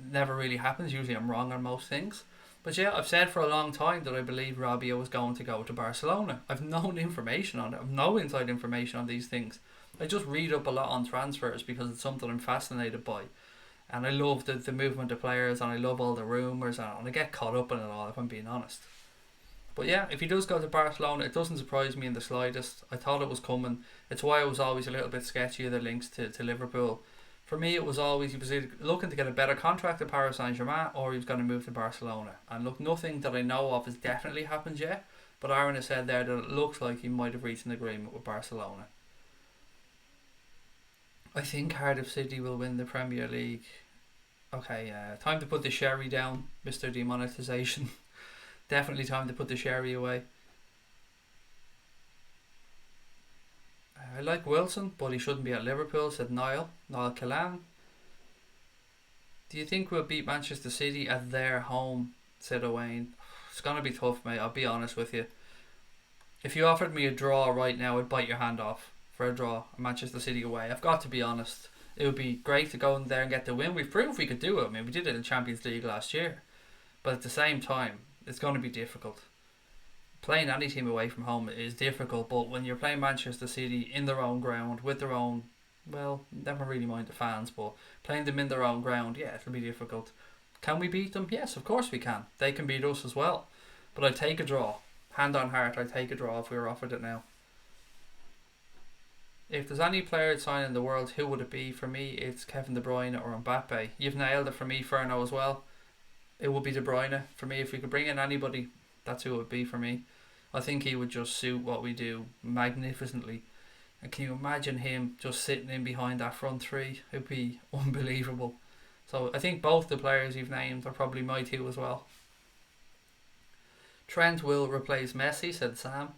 Never really happens. Usually I'm wrong on most things. But yeah, I've said for a long time that I believe Rabiot was going to go to Barcelona. I've no information on it. I've no inside information on these things. I just read up a lot on transfers because it's something I'm fascinated by. And I love the movement of players, and I love all the rumours, and I get caught up in it all, if I'm being honest. But yeah, if he does go to Barcelona, it doesn't surprise me in the slightest. I thought it was coming. It's why I was always a little bit sketchy of the links to Liverpool. For me, it was always he was either looking to get a better contract at Paris Saint Germain or he was going to move to Barcelona. And look, nothing that I know of has definitely happened yet. But Aaron has said there that it looks like he might have reached an agreement with Barcelona. I think Cardiff City will win the Premier League. Okay, time to put the sherry down, Mr. Demonetisation. Definitely time to put the sherry away. I like Wilson, but he shouldn't be at Liverpool, said Niall Callan. Do you think we'll beat Manchester City at their home, said Owain? It's going to be tough, mate, I'll be honest with you. If you offered me a draw right now, I'd bite your hand off for a draw, Manchester City away. I've got to be honest. It would be great to go in there and get the win. We've proved we could do it. I mean, we did it in the Champions League last year. But at the same time, it's going to be difficult. Playing any team away from home is difficult, but when you're playing Manchester City in their own ground, with their own, well, never really mind the fans, but playing them in their own ground, yeah, it'll be difficult. Can we beat them? Yes, of course we can. They can beat us as well. But I'd take a draw. Hand on heart, I'd take a draw if we were offered it now. If there's any player signing in the world, who would it be? For me, it's Kevin De Bruyne or Mbappe. You've nailed it for me, Ferno, as well. It would be De Bruyne. For me, if we could bring in anybody, that's who it would be for me. I think he would just suit what we do magnificently. And can you imagine him just sitting in behind that front three? It would be unbelievable. So I think both the players you've named are probably my two as well. Trent will replace Messi, said Sam.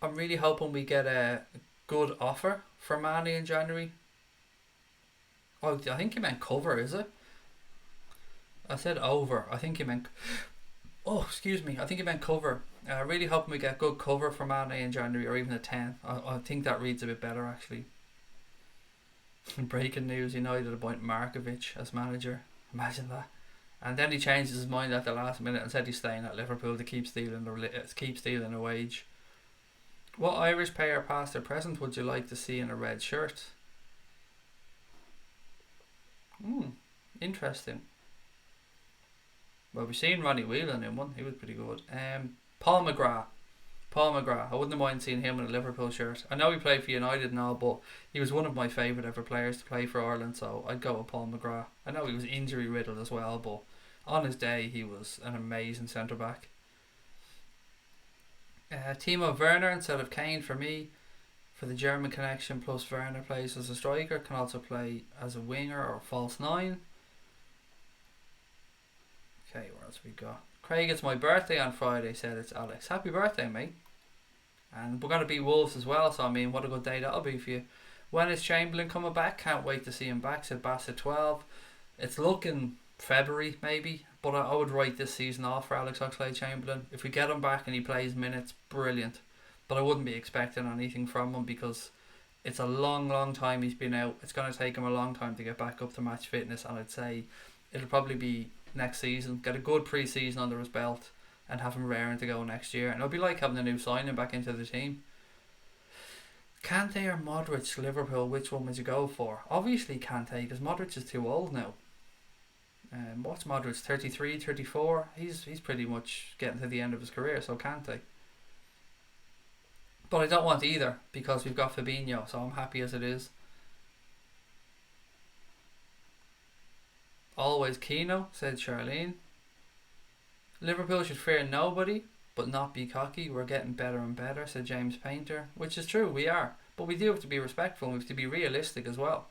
I'm really hoping we get a good offer for Mane in January. Oh, I think you meant cover, is it? I said over. I think you meant... Oh, excuse me. I think you meant cover. Really hoping we get good cover for Mane in January, or even a 10. I think that reads a bit better, actually. Breaking news, United appoint Markovic as manager. Imagine that. And then he changes his mind at the last minute and said he's staying at Liverpool to keep stealing a wage. What Irish player, past or present, would you like to see in a red shirt? Interesting. Well, we've seen Ronnie Whelan in one. He was pretty good. Paul McGrath. I wouldn't mind seeing him in a Liverpool shirt. I know he played for United and all, but he was one of my favourite ever players to play for Ireland, so I'd go with Paul McGrath. I know he was injury riddled as well, but on his day he was an amazing centre back. Timo Werner instead of Kane for me, for the German connection, plus Werner plays as a striker, can also play as a winger or false nine. Okay, what else we got? Craig, it's my birthday on Friday, said it's Alex. Happy birthday, mate. And we're going to beat Wolves as well, so I mean, what a good day that'll be for you. When is Chamberlain coming back? Can't wait to see him back, said Bassett 12. It's looking February maybe, but I would write this season off for Alex Oxlade-Chamberlain. If we get him back and he plays minutes, brilliant. But I wouldn't be expecting anything from him because it's a long time he's been out. It's going to take him a long time to get back up to match fitness, and I'd say it'll probably be next season. Get a good pre-season under his belt and have him raring to go next year, and it'll be like having a new signing back into the team. Kante or Modric, Liverpool, which one would you go for? Obviously Kante, because Modric is too old now. What's Modric, 33, 34? He's pretty much getting to the end of his career, so Kante. But I don't want either, because we've got Fabinho, so I'm happy as it is. Always Keno, said Charlene. Liverpool should fear nobody, but not be cocky. We're getting better and better, said James Painter. Which is true, we are. But we do have to be respectful and we have to be realistic as well.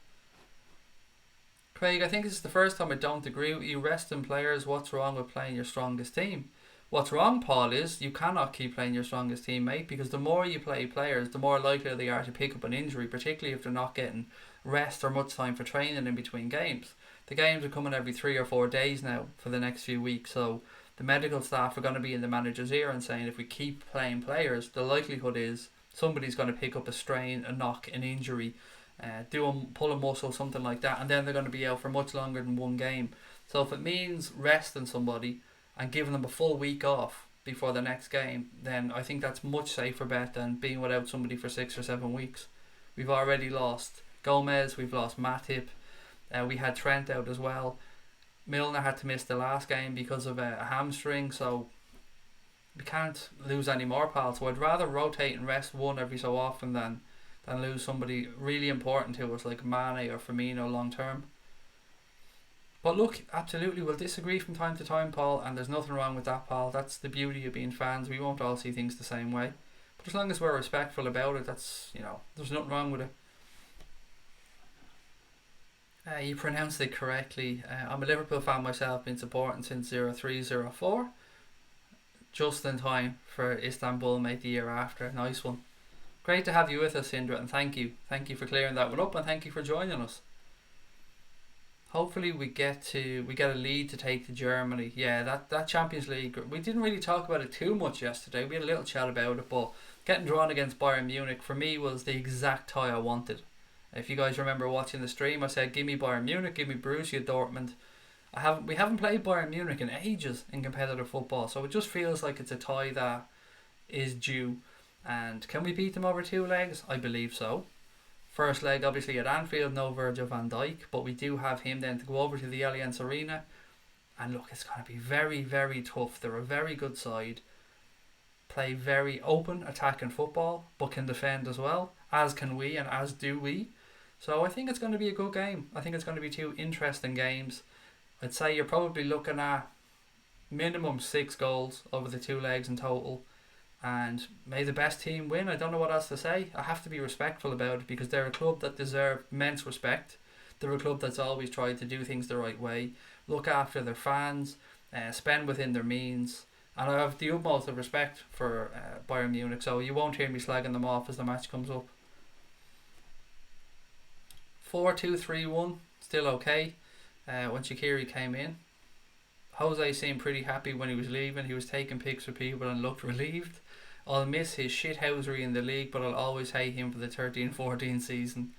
Craig, I think this is the first time I don't agree with you. Resting players, what's wrong with playing your strongest team? What's wrong, Paul, is you cannot keep playing your strongest team, mate, because the more you play players, the more likely they are to pick up an injury, particularly if they're not getting rest or much time for training in between games. The games are coming every 3 or 4 days now for the next few weeks, so the medical staff are going to be in the manager's ear and saying if we keep playing players, the likelihood is somebody's going to pick up a strain, a knock, an injury, pull a muscle, something like that, and then they're going to be out for much longer than one game. So if it means resting somebody and giving them a full week off before the next game, then I think that's much safer bet than being without somebody for 6 or 7 weeks. We've already lost Gomez, we've lost Matip, we had Trent out as well. Milner had to miss the last game because of a hamstring, so we can't lose any more, pal. So I'd rather rotate and rest one every so often than than lose somebody really important to us like Mane or Firmino long term. But look, absolutely, we'll disagree from time to time, Paul, and there's nothing wrong with that, Paul. That's the beauty of being fans. We won't all see things the same way. But as long as we're respectful about it, that's, there's nothing wrong with it. You pronounced it correctly. I'm a Liverpool fan myself, been supporting since 03-04. Just in time for Istanbul, mate, the year after. Nice one. Great to have you with us, Indra, and thank you. Thank you for clearing that one up, and thank you for joining us. Hopefully we get a lead to take to Germany. Yeah, that Champions League, we didn't really talk about it too much yesterday. We had a little chat about it, but getting drawn against Bayern Munich for me was the exact tie I wanted. If you guys remember watching the stream, I said, give me Bayern Munich, give me Borussia Dortmund. We haven't played Bayern Munich in ages in competitive football, so it just feels like it's a tie that is due. And can we beat them over 2 legs? I believe so. First leg obviously at Anfield, no Virgil van Dijk, but we do have him then to go over to the Allianz Arena. And look, it's going to be very, very tough. They're a very good side. Play very open attacking football, but can defend as well, as can we and as do we. So I think it's going to be a good game. I think it's going to be 2 interesting games. I'd say you're probably looking at minimum 6 goals over the 2 legs in total. And may the best team win. I don't know what else to say. I have to be respectful about it because they're a club that deserve immense respect. They're a club that's always tried to do things the right way, look after their fans, spend within their means. And I have the utmost of respect for Bayern Munich, so you won't hear me slagging them off as the match comes up. 4-2-3-1, still okay. When Shaqiri came in, Jose seemed pretty happy when he was leaving. He was taking pics with people and looked relieved. I'll miss his shithousery in the league, but I'll always hate him for the 13-14 season.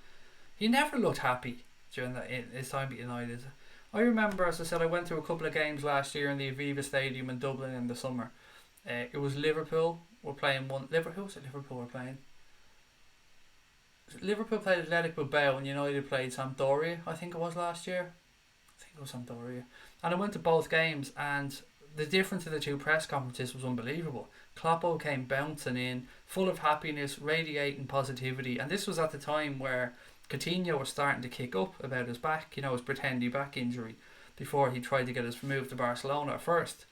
He never looked happy during his time at United. I remember, as I said, I went to a couple of games last year in the Aviva Stadium in Dublin in the summer. It was Liverpool. Who was it Liverpool were playing? Liverpool played Athletic Bilbao and United played Sampdoria, I think it was last year. I think it was Sampdoria. And I went to both games, and the difference in the 2 press conferences was unbelievable. Kloppo came bouncing in, full of happiness, radiating positivity, and this was at the time where Coutinho was starting to kick up about his back, his pretendy back injury, before he tried to get his move to Barcelona at first.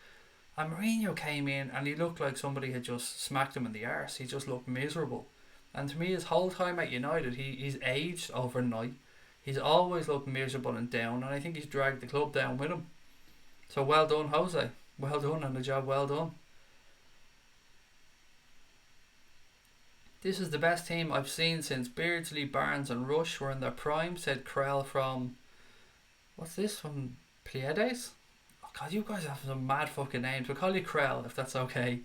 And Mourinho came in and he looked like somebody had just smacked him in the arse. He just looked miserable. And to me, his whole time at United, he's aged overnight. He's always looked miserable and down, and I think he's dragged the club down with him. So well done, Jose. Well done, and the job well done. This is the best team I've seen since Beardsley, Barnes and Rush were in their prime, said Krell from... What's this? From Pleiades? Oh God, you guys have some mad fucking names. We'll call you Krell, if that's okay.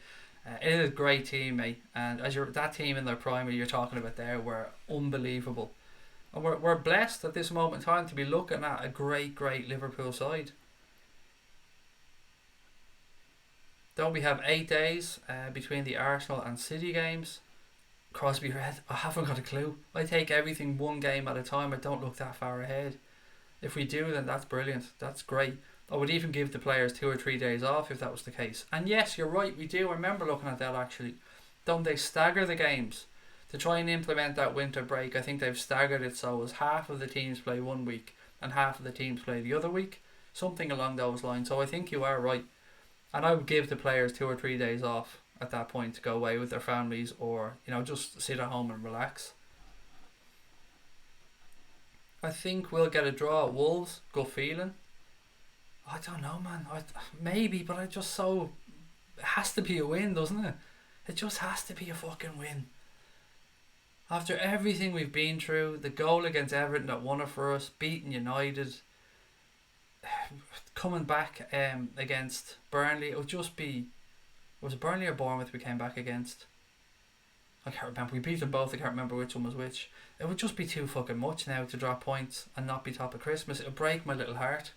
It is a great team, mate. And that team in their prime you're talking about there were unbelievable. And we're blessed at this moment in time to be looking at a great, great Liverpool side. Don't we have 8 days between the Arsenal and City games? Crosby Red, I haven't got a clue. I take everything one game at a time. I don't look that far ahead. If we do, then that's brilliant. That's great. I would even give the players 2 or 3 days off if that was the case. And yes, you're right, we do. I remember looking at that actually. Don't they stagger the games? To try and implement that winter break, I think they've staggered it so as half of the teams play one week and half of the teams play the other week. Something along those lines. So I think you are right. And I would give the players 2 or 3 days off at that point to go away with their families or, just sit at home and relax. I think we'll get a draw at Wolves. Gut feeling. I don't know, man. Maybe, but it has to be a win, doesn't it? It just has to be a fucking win. After everything we've been through, the goal against Everton that won it for us, beating United, coming back against Burnley, it would just be... Was it Burnley or Bournemouth we came back against? I can't remember. We beat them both. I can't remember which one was which. It would just be too fucking much now to drop points and not be top of Christmas. It would break my little heart.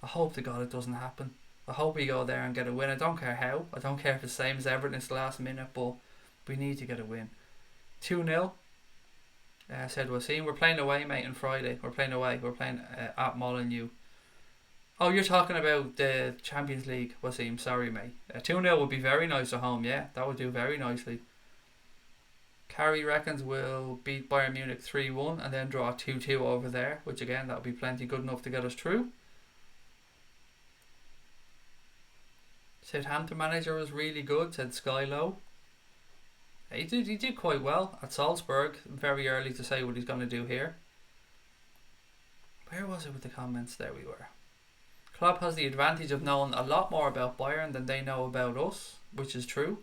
I hope to God it doesn't happen. I hope we go there and get a win. I don't care how. I don't care if it's the same as Everton, it's the last minute, but we need to get a win. 2-0. Said Wasim. We're playing away, mate, on Friday. We're playing away. We're playing at Molineux. Oh, you're talking about the Champions League, Wasim. Sorry, mate. 2-0 would be very nice at home, yeah. That would do very nicely. Carrie reckons we'll beat Bayern Munich 3-1 and then draw 2-2 over there, which again, that'll be plenty good enough to get us through. Southampton manager was really good, said Skylo. He did quite well at Salzburg. Very early to say what he's going to do here. Where was it with the comments? There we were. Klopp has the advantage of knowing a lot more about Bayern than they know about us, which is true.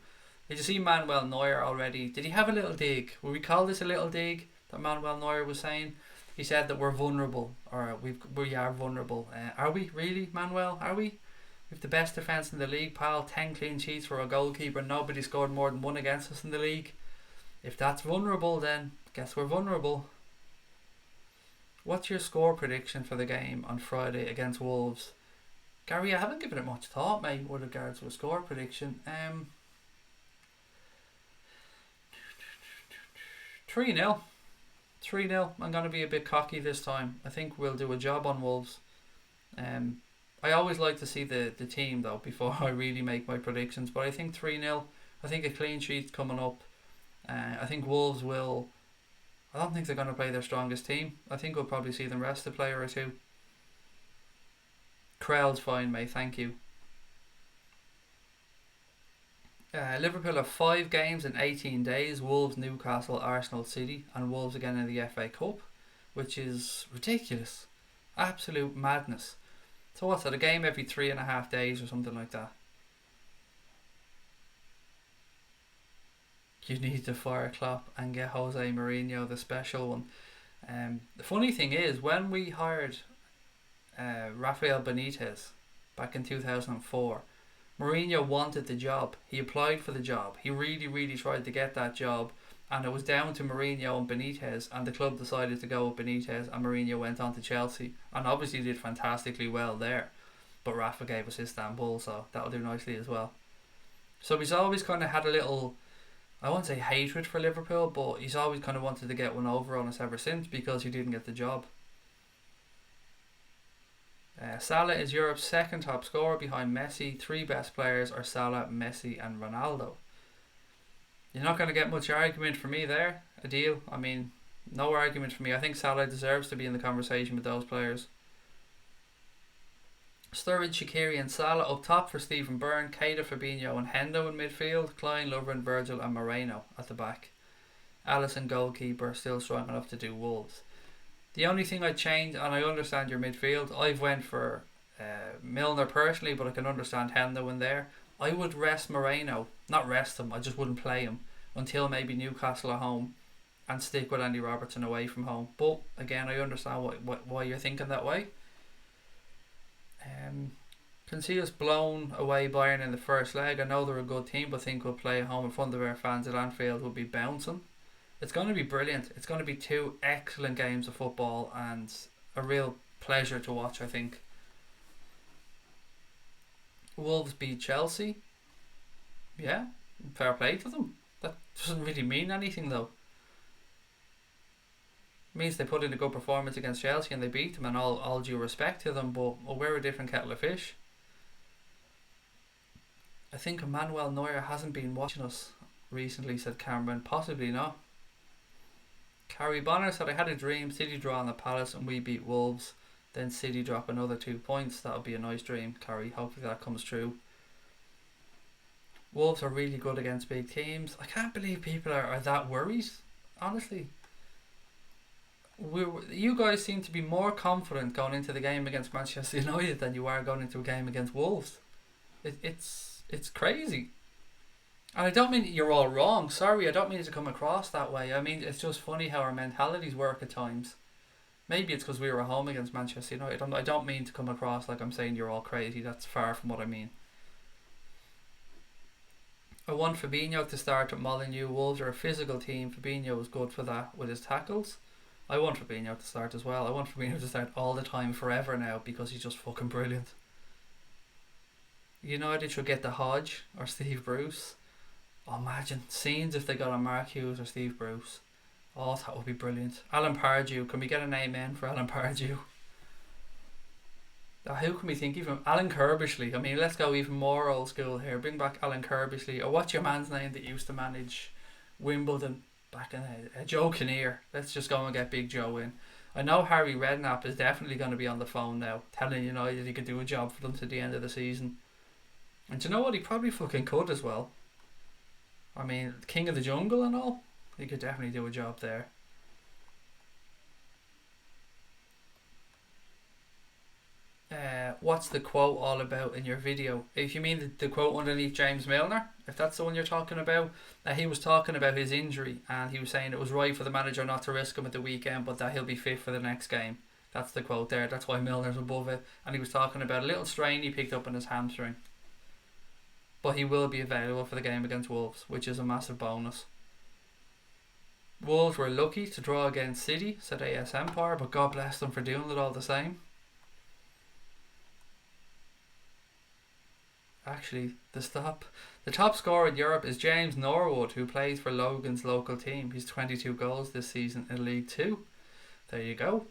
Did you see Manuel Neuer already? Did he have a little dig? Will we call this a little dig that Manuel Neuer was saying? He said that we're vulnerable, or we are vulnerable. Are we really, Manuel? Are we? We've the best defence in the league, pal. 10 clean sheets for a goalkeeper. Nobody scored more than one against us in the league. If that's vulnerable, then guess we're vulnerable. What's your score prediction for the game on Friday against Wolves? Gary, I haven't given it much thought, mate, with regards to a score prediction. 3-0. 3-0. I'm going to be a bit cocky this time. I think we'll do a job on Wolves. I always like to see the team, though, before I really make my predictions. But I think 3-0. I think a clean sheet's coming up. I think Wolves will... I don't think they're going to play their strongest team. I think we'll probably see them rest a player or two. Crowd's fine, mate. Thank you. Liverpool have 5 games in 18 days. Wolves, Newcastle, Arsenal, City, and Wolves again in the FA Cup, which is ridiculous. Absolute madness. So what's that, a game every 3.5 days or something like that? You need to fire Klopp and get Jose Mourinho, the special one. The funny thing is, when we hired Rafael Benitez back in 2004, Mourinho wanted the job. He applied for the job. He really, really tried to get that job, and it was down to Mourinho and Benitez, and the club decided to go with Benitez, and Mourinho went on to Chelsea, and obviously did fantastically well there. But Rafa gave us Istanbul, so that'll do nicely as well. So he's always kind of had a little, I won't say hatred for Liverpool, but he's always kind of wanted to get one over on us ever since because he didn't get the job. Salah is Europe's second top scorer behind Messi. 3 best players are Salah, Messi and Ronaldo. You're not going to get much argument for me there, Adil. I mean, no argument for me. I think Salah deserves to be in the conversation with those players. Sturridge, Shaqiri and Salah up top for Stephen Byrne. Keita, Fabinho and Hendo in midfield. Klein, Lovren, Virgil and Moreno at the back. Alisson goalkeeper, still strong enough to do Wolves. The only thing I'd change, and I understand your midfield, I've went for Milner personally, but I can understand Hendo in there. I would rest Moreno, not rest him, I just wouldn't play him until maybe Newcastle at home, and stick with Andy Robertson away from home. But again, I understand why you're thinking that way. Can see us blown away Bayern in the first leg. I know they're a good team, but think we'll play at home in front of our fans at Anfield will be bouncing. It's going to be brilliant. It's going to be 2 excellent games of football and a real pleasure to watch, I think. Wolves beat Chelsea. Yeah, fair play to them. That doesn't really mean anything though. It means they put in a good performance against Chelsea and they beat them, and all due respect to them, but we're a different kettle of fish. I think Emmanuel Neuer hasn't been watching us recently, said Cameron. Possibly not. Carrie Bonner said, I had a dream, City draw on the Palace and we beat Wolves, then City drop another 2 points. That would be a nice dream, Carrie. Hopefully that comes true. Wolves are really good against big teams. I can't believe people are that worried, honestly. You guys seem to be more confident going into the game against Manchester United than you are going into a game against Wolves. It's crazy. And I don't mean you're all wrong. Sorry, I don't mean it to come across that way. I mean, it's just funny how our mentalities work at times. Maybe it's because we were at home against Manchester United. I don't mean to come across like I'm saying you're all crazy. That's far from what I mean. I want Fabinho to start at Molineux. Wolves are a physical team. Fabinho is good for that with his tackles. I want Fabinho to start as well. I want Fabinho to start all the time, forever now, because he's just fucking brilliant. United should get the Hodge or Steve Bruce. Oh, imagine scenes if they got a Mark Hughes or Steve Bruce. Oh, that would be brilliant. Alan Pardew. Can we get an amen for Alan Pardew? Who can we think even? Alan Kirbishley. I mean, let's go even more old school here. Bring back Alan Kirbishley. Or what's your man's name that used to manage Wimbledon back in Joe Kinnear. Let's just go and get Big Joe in. I know Harry Redknapp is definitely going to be on the phone now, telling United he could do a job for them to the end of the season. And do you know what? He probably fucking could as well. I mean, King of the Jungle and all. He could definitely do a job there. What's the quote all about in your video? If you mean the quote underneath James Milner, if that's the one you're talking about, he was talking about his injury and he was saying it was right for the manager not to risk him at the weekend, but that he'll be fit for the next game. That's the quote there. That's why Milner's above it. And he was talking about a little strain he picked up in his hamstring. But he will be available for the game against Wolves, which is a massive bonus. Wolves were lucky to draw against City, said AS Empire, but God bless them for doing it all the same. Actually, the top scorer in Europe is James Norwood, who plays for Logan's local team. He's 22 goals this season in League 2. There you go.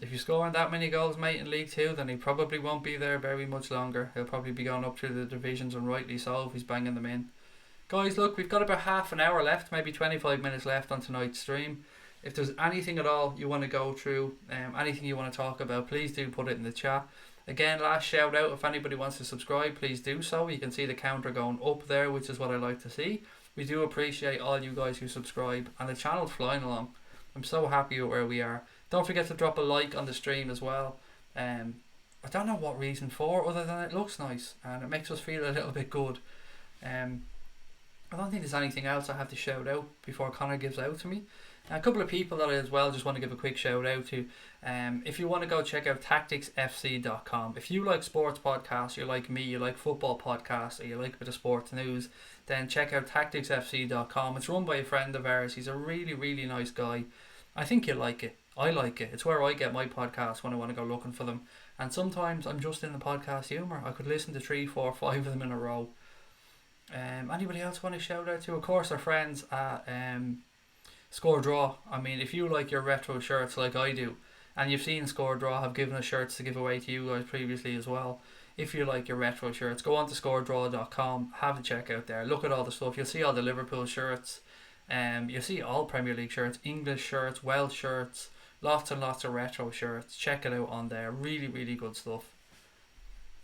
If you're scoring that many goals, mate, in League 2, then he probably won't be there very much longer. He'll probably be going up through the divisions, and rightly so if he's banging them in. Guys, look, we've got about half an hour left, maybe 25 minutes left on tonight's stream. If there's anything at all you want to go through, anything you want to talk about, please do put it in the chat. Again, last shout out, if anybody wants to subscribe, please do so. You can see the counter going up there, which is what I like to see. We do appreciate all you guys who subscribe, and the channel's flying along. I'm so happy with where we are. Don't forget to drop a like on the stream as well. I don't know what reason for, other than it looks nice and it makes us feel a little bit good. I don't think there's anything else I have to shout out before Connor gives out to me. A couple of people that I as well just want to give a quick shout out to. If you want to go check out tacticsfc.com. If you like sports podcasts, you're like me, you like football podcasts, or you like a bit of sports news, then check out tacticsfc.com. It's run by a friend of ours. He's a really, really nice guy. I think you'll like it. I like it. It's where I get my podcasts when I want to go looking for them. And sometimes I'm just in the podcast humour. I could listen to 3, 4, 5 of them in a row. Anybody else want to shout out to? Of course, our friends at Score Draw. I mean, if you like your retro shirts like I do, and you've seen Score Draw have given us shirts to give away to you guys previously as well. If you like your retro shirts, go on to scoredraw.com, have a check out there, look at all the stuff. You'll see all the Liverpool shirts, you'll see all Premier League shirts, English shirts, Welsh shirts, lots and lots of retro shirts. Check it out on there. Really, really good stuff.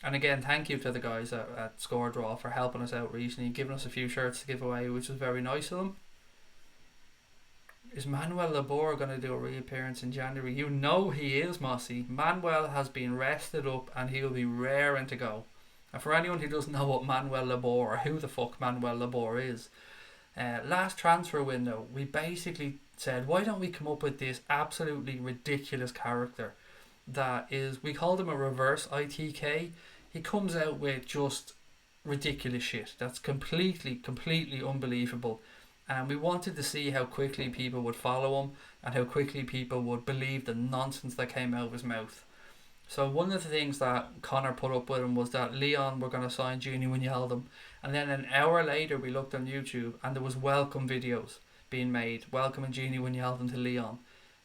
And again, thank you to the guys at Score Draw for helping us out recently, giving us a few shirts to give away, which was very nice of them. Is Manuel Labor going to do a reappearance in January? You know he is, Mossy. Manuel has been rested up and he'll be raring to go. And for anyone who doesn't know what Manuel Labor or who the fuck Manuel Labor is, last transfer window we basically said, why don't we come up with this absolutely ridiculous character that is, we called him a reverse ITK. He comes out with just ridiculous shit that's completely unbelievable. And we wanted to see how quickly people would follow him and how quickly people would believe the nonsense that came out of his mouth. So one of the things that Connor put up with him was that Leon were going to sign Gini Wijnaldum. And then an hour later we looked on YouTube and there was welcome videos being made, welcoming Gini Wijnaldum to Leon.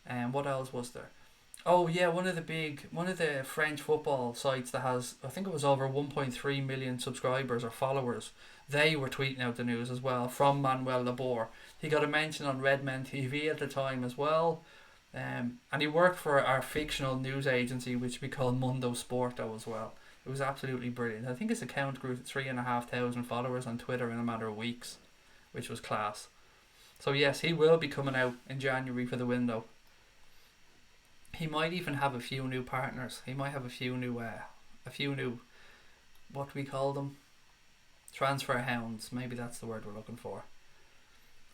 And what else was there? Oh yeah, one of the French football sites that has, I think it was over 1.3 million subscribers or followers, they were tweeting out the news as well from Manuel Labor. He got a mention on Redmen TV at the time as well. And he worked for our fictional news agency, which we call Mundo Sporto as well. It was absolutely brilliant. I think his account grew to 3,500 followers on Twitter in a matter of weeks, which was class. So yes, he will be coming out in January for the window. He might even have a few new partners. He might have a few new, what do we call them? Transfer hounds. Maybe that's the word we're looking for.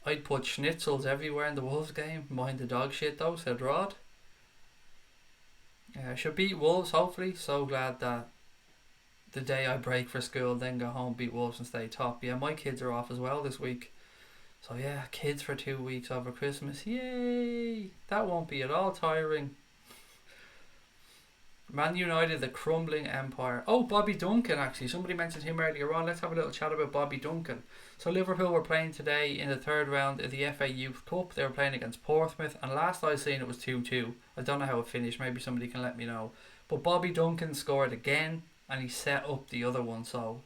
I'd put schnitzels everywhere in the Wolves game. Mind the dog shit though, said Rod. Should beat Wolves hopefully. So glad that the day I break for school, then go home, beat Wolves and stay top. Yeah, my kids are off as well this week. So yeah, kids for 2 weeks over Christmas. Yay! That won't be at all tiring. Man United, the crumbling empire. Oh, Bobby Duncan actually. Somebody mentioned him earlier on. Let's have a little chat about Bobby Duncan. So Liverpool were playing today in the third round of the FA Youth Cup. They were playing against Portsmouth, and last I seen it was 2-2. I don't know how it finished. Maybe somebody can let me know. But Bobby Duncan scored again, and he set up the other one. So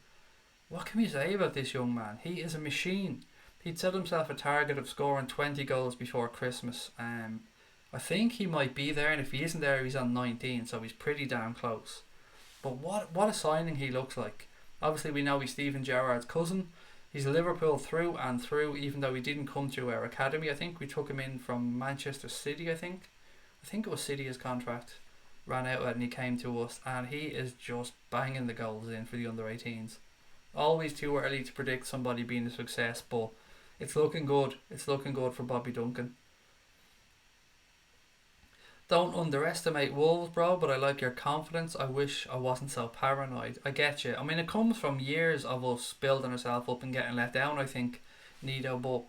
what can we say about this young man? He is a machine. He'd set himself a target of scoring 20 goals before Christmas. I think he might be there, and if he isn't there, he's on 19, so he's pretty damn close. But what a signing he looks like. Obviously, we know he's Steven Gerrard's cousin. He's Liverpool through and through, even though he didn't come through our academy. I think we took him in from Manchester City, I think it was City. His contract ran out and he came to us, and he is just banging the goals in for the under-18s. Always too early to predict somebody being a success, but it's looking good. It's looking good for Bobby Duncan. Don't underestimate Wolves, bro, but I like your confidence. I wish I wasn't so paranoid. I get you. I mean, it comes from years of us building ourselves up and getting let down, I think, Nido, but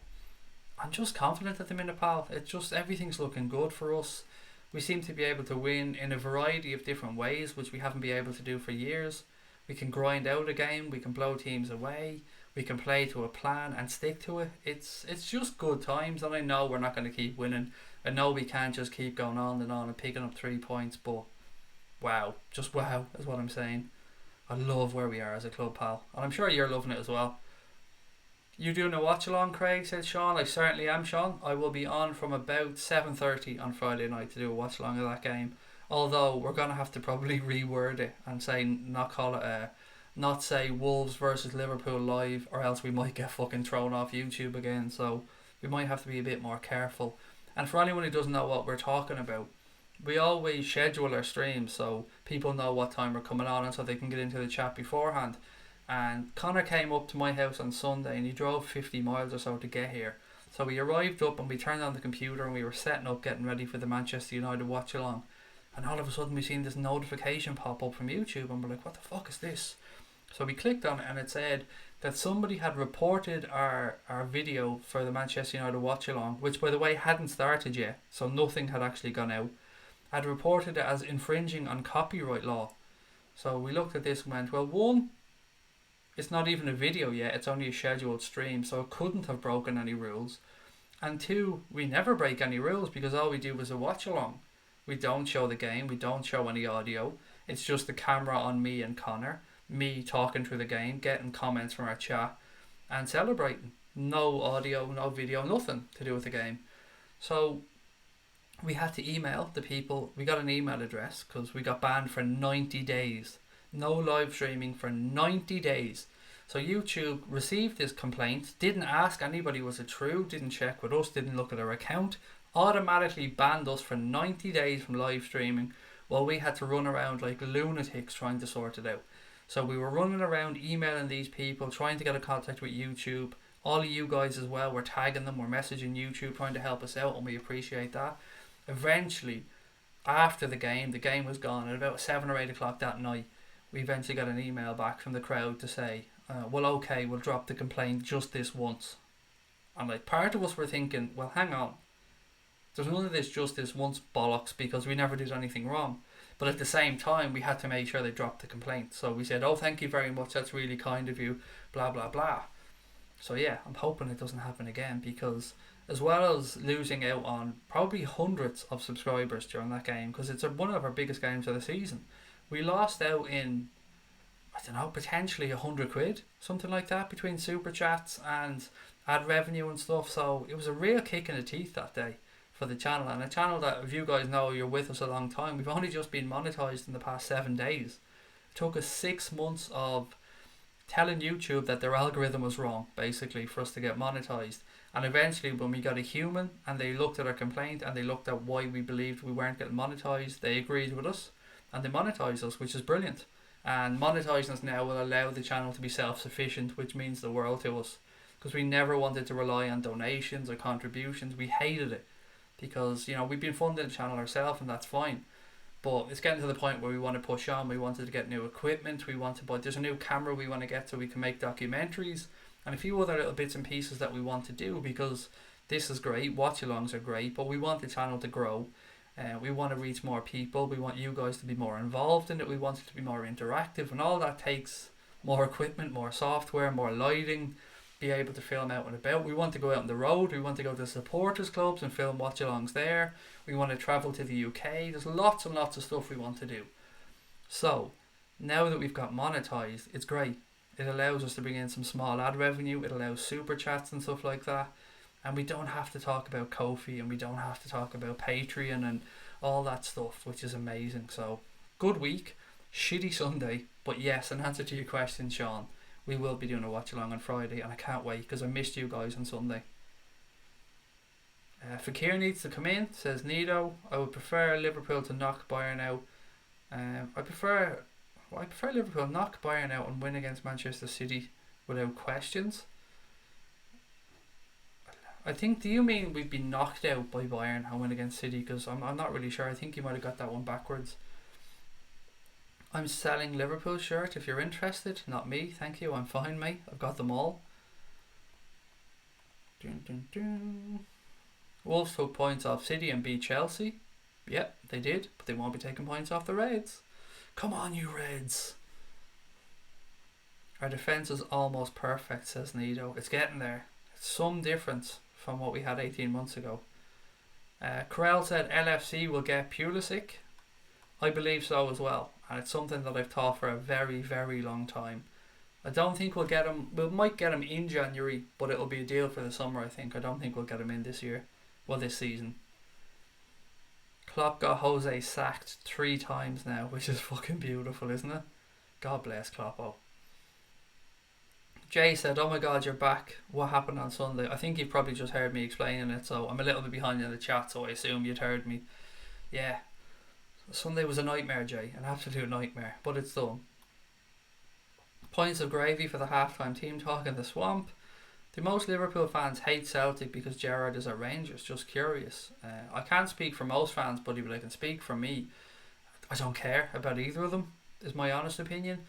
I'm just confident at the minute, pal. It's just everything's looking good for us. We seem to be able to win in a variety of different ways, which we haven't been able to do for years. We can grind out a game, we can blow teams away, we can play to a plan and stick to it. It's just good times, and I know we're not going to keep winning. I know we can't just keep going on and picking up 3 points, but wow, just wow is what I'm saying. I love where we are as a club, pal, and I'm sure you're loving it as well. You doing a watch along, Craig? Said Sean. I certainly am, Sean. I will be on from about 7:30 on Friday night to do a watch along of that game. Although we're gonna have to probably reword it and say not say Wolves versus Liverpool live, or else we might get fucking thrown off YouTube again. So we might have to be a bit more careful. And for anyone who doesn't know what we're talking about, we always schedule our streams so people know what time we're coming on and so they can get into the chat beforehand. And Connor came up to my house on Sunday and he drove 50 miles or so to get here. So we arrived up and we turned on the computer and we were setting up, getting ready for the Manchester United watch along. And all of a sudden we seen this notification pop up from YouTube and we're like, what the fuck is this? So we clicked on it and it said that somebody had reported our video for the Manchester United watch along, which by the way hadn't started yet, so nothing had actually gone out, had reported it as infringing on copyright law. So we looked at this and went, well, one, it's not even a video yet, it's only a scheduled stream, so it couldn't have broken any rules. And two, we never break any rules because all we do is a watch along. We don't show the game, we don't show any audio, it's just the camera on me and Connor, me talking through the game, getting comments from our chat and celebrating. No audio, no video, nothing to do with the game. So we had to email the people. We got an email address because we got banned for 90 days. No live streaming for 90 days. So YouTube received this complaint, didn't ask anybody was it true, didn't check with us, didn't look at our account, automatically banned us for 90 days from live streaming while we had to run around like lunatics trying to sort it out. So we were running around emailing these people, trying to get in contact with YouTube. All of you guys as well, we're tagging them, we're messaging YouTube, trying to help us out, and we appreciate that. Eventually, after the game was gone, at about 7 or 8 o'clock that night, we eventually got an email back from the crowd to say, well, okay, we'll drop the complaint just this once. And like, part of us were thinking, well, hang on, there's none of this just this once bollocks because we never did anything wrong. But at the same time, we had to make sure they dropped the complaint. So we said, oh, thank you very much, that's really kind of you, blah, blah, blah. So yeah, I'm hoping it doesn't happen again because as well as losing out on probably hundreds of subscribers during that game, because it's one of our biggest games of the season, we lost out in, I don't know, potentially 100 quid, something like that, between super chats and ad revenue and stuff. So it was a real kick in the teeth that day for the channel, and a channel that, if you guys know, you're with us a long time, we've only just been monetized in the past 7 days. It took us 6 months of telling YouTube that their algorithm was wrong, basically, for us to get monetized. And eventually, when we got a human and they looked at our complaint and they looked at why we believed we weren't getting monetized, they agreed with us and they monetized us, which is brilliant. And monetizing us now will allow the channel to be self-sufficient, which means the world to us, because we never wanted to rely on donations or contributions. We hated it because, you know, we've been funding the channel ourselves and that's fine. But it's getting to the point where we want to push on. We wanted to get new equipment. We want to buy, there's a new camera we want to get so we can make documentaries and a few other little bits and pieces that we want to do, because this is great, watch-alongs are great, but we want the channel to grow. We want to reach more people. We want you guys to be more involved in it. We want it to be more interactive, and all that takes more equipment, more software, more lighting, be able to film out and about. We want to go out on the road. We want to go to supporters clubs and film watch-alongs there. We want to travel to the UK. There's lots and lots of stuff we want to do. So now that we've got monetized, it's great. It allows us to bring in some small ad revenue. It allows super chats and stuff like that. And we don't have to talk about Kofi, and we don't have to talk about Patreon and all that stuff, which is amazing. So, good week, shitty Sunday. But yes, in answer to your question, Sean, we will be doing a watch along on Friday, and I can't wait because I missed you guys on Sunday. Fakir needs to come in, says Nido. I would prefer Liverpool to knock Bayern out. I prefer Liverpool knock Bayern out and win against Manchester City without questions. I think, do you mean we'd be knocked out by Bayern and win against City? Because I'm not really sure. I think you might have got that one backwards. I'm selling Liverpool shirt if you're interested. Not me, thank you. I'm fine, mate. I've got them all. Wolves took points off City and beat Chelsea. Yep, they did, but they won't be taking points off the Reds. Come on, you Reds. Our defence is almost perfect, says Nido. It's getting there. It's some difference from what we had 18 months ago. Corral said LFC will get Pulisic. I believe so as well, and it's something that I've thought for a very, very long time. I don't think we'll get him. We might get him in January, but it'll be a deal for the summer, I think. I don't think we'll get him in this year. Well, this season. Klopp got Jose sacked 3 times now, which is fucking beautiful, isn't it? God bless Kloppo. Jay said, oh my god, you're back. What happened on Sunday? I think you've probably just heard me explaining it, so I'm a little bit behind in the chat, so I assume you'd heard me. Yeah. Sunday was a nightmare, Jay. An absolute nightmare. But it's done. Points of gravy for the halftime team talk in the swamp. Do most Liverpool fans hate Celtic because Gerrard is at Rangers? Just curious. I can't speak for most fans, buddy, but I can speak for me. I don't care about either of them, is my honest opinion.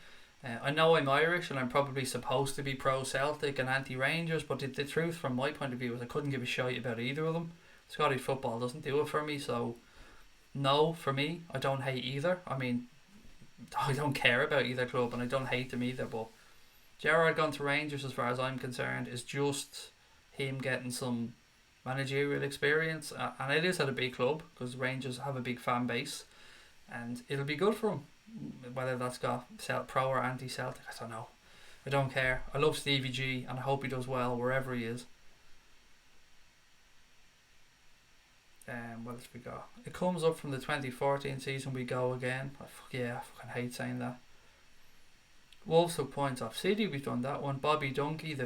I know I'm Irish and I'm probably supposed to be pro-Celtic and anti-Rangers, but the truth from my point of view is I couldn't give a shite about either of them. Scottish football doesn't do it for me, so no, for me, I don't hate either. I mean, I don't care about either club and I don't hate them either, but Gerrard gone to Rangers, as far as I'm concerned, is just him getting some managerial experience, and it is at a big club because Rangers have a big fan base, and it'll be good for him. Whether that's got pro or anti-Celtic, I don't know. I don't care. I love Stevie G, and I hope he does well wherever he is. What else we got? It comes up from the 2014 season. We go again. I fucking hate saying that. Wolves took points off City. We've done that one. Bobby Dunkey,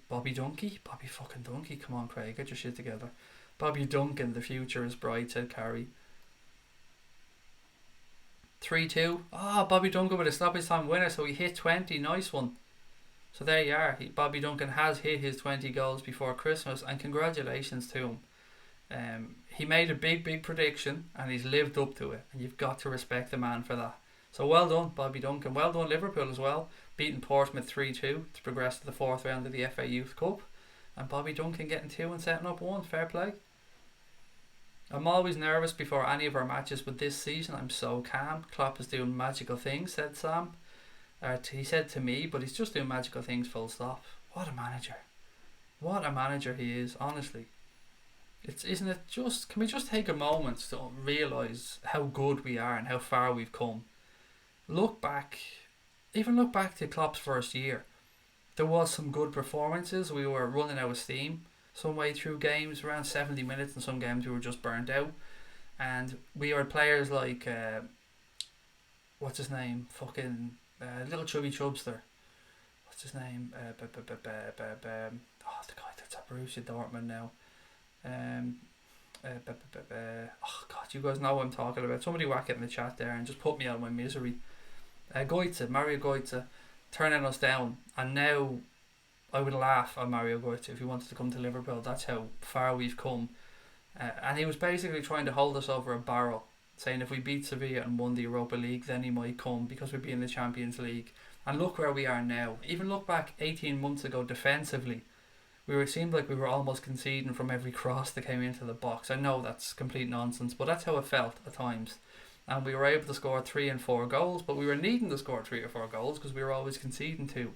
Bobby fucking Dunkey. Come on, Craig, get your shit together. Bobby Duncan, the future is bright, said Carrie. 3-2. Bobby Duncan with a stoppage time winner, so he hit 20. Nice one. So there you are. Bobby Duncan has hit his 20 goals before Christmas, and congratulations to him. He made a big prediction, and he's lived up to it, and you've got to respect the man for that. So well done, Bobby Duncan. Well done, Liverpool as well. Beating Portsmouth 3-2 to progress to the 4th round of the FA Youth Cup. And Bobby Duncan getting 2 and setting up 1. Fair play. I'm always nervous before any of our matches, but this season I'm so calm. Klopp is doing magical things, said Sam. He said to me, but he's just doing magical things, full stop. What a manager. What a manager he is, honestly. Isn't it just... Can we just take a moment to realise how good we are and how far we've come? Look back to Klopp's first year. There was some good performances. We were running out of steam some way through games, around 70 minutes. In some games we were just burnt out, and we had players like what's his name, fucking little chubby chubster, what's his name, the guy that's at Borussia Dortmund now. Oh god, you guys know what I'm talking about. Somebody whack it in the chat there and just put me out of my misery. Mario Goetze turning us down, and now I would laugh at Mario Goetze if he wanted to come to Liverpool. That's how far we've come. And he was basically trying to hold us over a barrel, saying if we beat Sevilla and won the Europa League, then he might come because we'd be in the Champions League. And look where we are now. Even look back 18 months ago defensively. It seemed like we were almost conceding from every cross that came into the box. I know that's complete nonsense, but that's how it felt at times. And we were able to score 3 and 4 goals, but we were needing to score 3 or 4 goals because we were always conceding 2.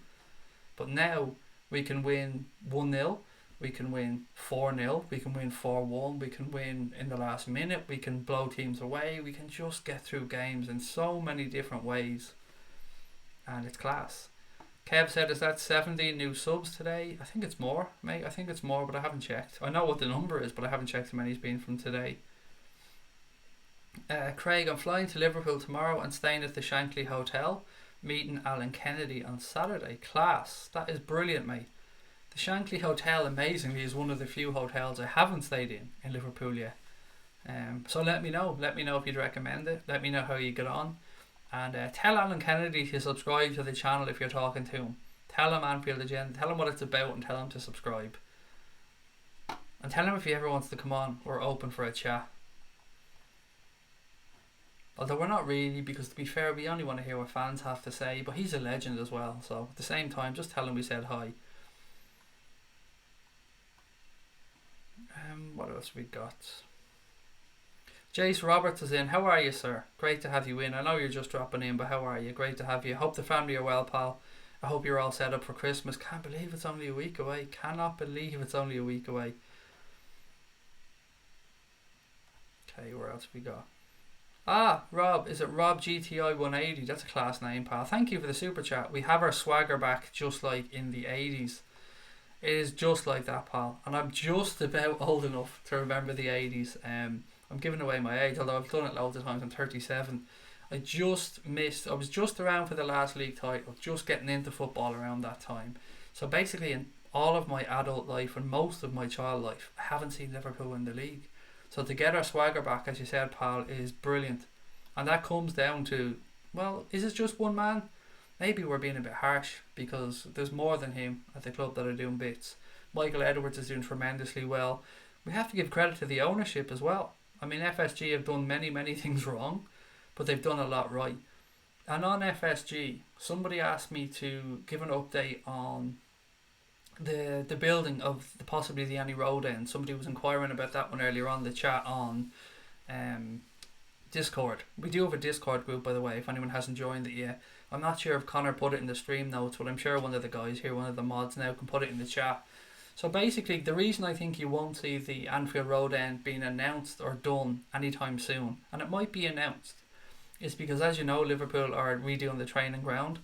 But now we can win 1-0, we can win 4-0, we can win 4-1, we can win in the last minute, we can blow teams away, we can just get through games in so many different ways, and it's class. Kev said, is that 17 new subs today? I think it's more, mate. I think it's more, but I haven't checked. I know what the number is, but I haven't checked how many it's been from today. Craig, I'm flying to Liverpool tomorrow and staying at the Shankly Hotel, meeting Alan Kennedy on Saturday. Class. That is brilliant, mate. The Shankly Hotel, amazingly, is one of the few hotels I haven't stayed in Liverpool yet. So let me know. Let me know if you'd recommend it. Let me know how you get on. And tell Alan Kennedy to subscribe to the channel if you're talking to him. Tell him Anfield Agenda. Tell him what it's about and tell him to subscribe. And tell him if he ever wants to come on, we're open for a chat. Although we're not really, because to be fair, we only want to hear what fans have to say. But he's a legend as well. So at the same time, just tell him we said hi. What else we got? Jace Roberts is in. How are you, sir? Great to have you in. I know you're just dropping in, but how are you? Great to have you. Hope the family are well, pal. I hope you're all set up for Christmas. Can't believe it's only a week away. Cannot believe it's only a week away. Okay, where else we got? Rob. Is it Rob GTI 180? That's a class name, pal. Thank you for the super chat. We have our swagger back just like in the 80s. It is just like that, pal. And I'm just about old enough to remember the 80s. I'm giving away my age, although I've done it loads of times. I'm 37. I was just around for the last league title, just getting into football around that time. So basically in all of my adult life and most of my child life, I haven't seen Liverpool win the league. So to get our swagger back, as you said, pal, is brilliant. And that comes down to, well, is it just one man? Maybe we're being a bit harsh, because there's more than him at the club that are doing bits. Michael Edwards is doing tremendously well. We have to give credit to the ownership as well. I mean, FSG have done many, many things wrong, but they've done a lot right. And on FSG, somebody asked me to give an update on the building of possibly the Annie Road end. Somebody was inquiring about that one earlier on the chat on Discord. We do have a Discord group, by the way, if anyone hasn't joined it yet. I'm not sure if Connor put it in the stream notes, but I'm sure one of the guys here, one of the mods now, can put it in the chat. So basically, the reason I think you won't see the Anfield Road end being announced or done anytime soon, and it might be announced, is because, as you know, Liverpool are redoing the training ground,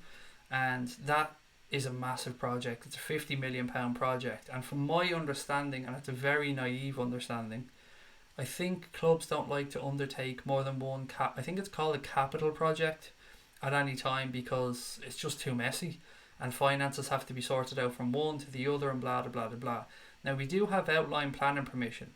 and that is a massive project. It's a £50 million project, and from my understanding, and it's a very naive understanding, I think clubs don't like to undertake more than one I think it's called a capital project at any time, because it's just too messy and finances have to be sorted out from one to the other and blah blah blah blah. Now we do have outline planning permission.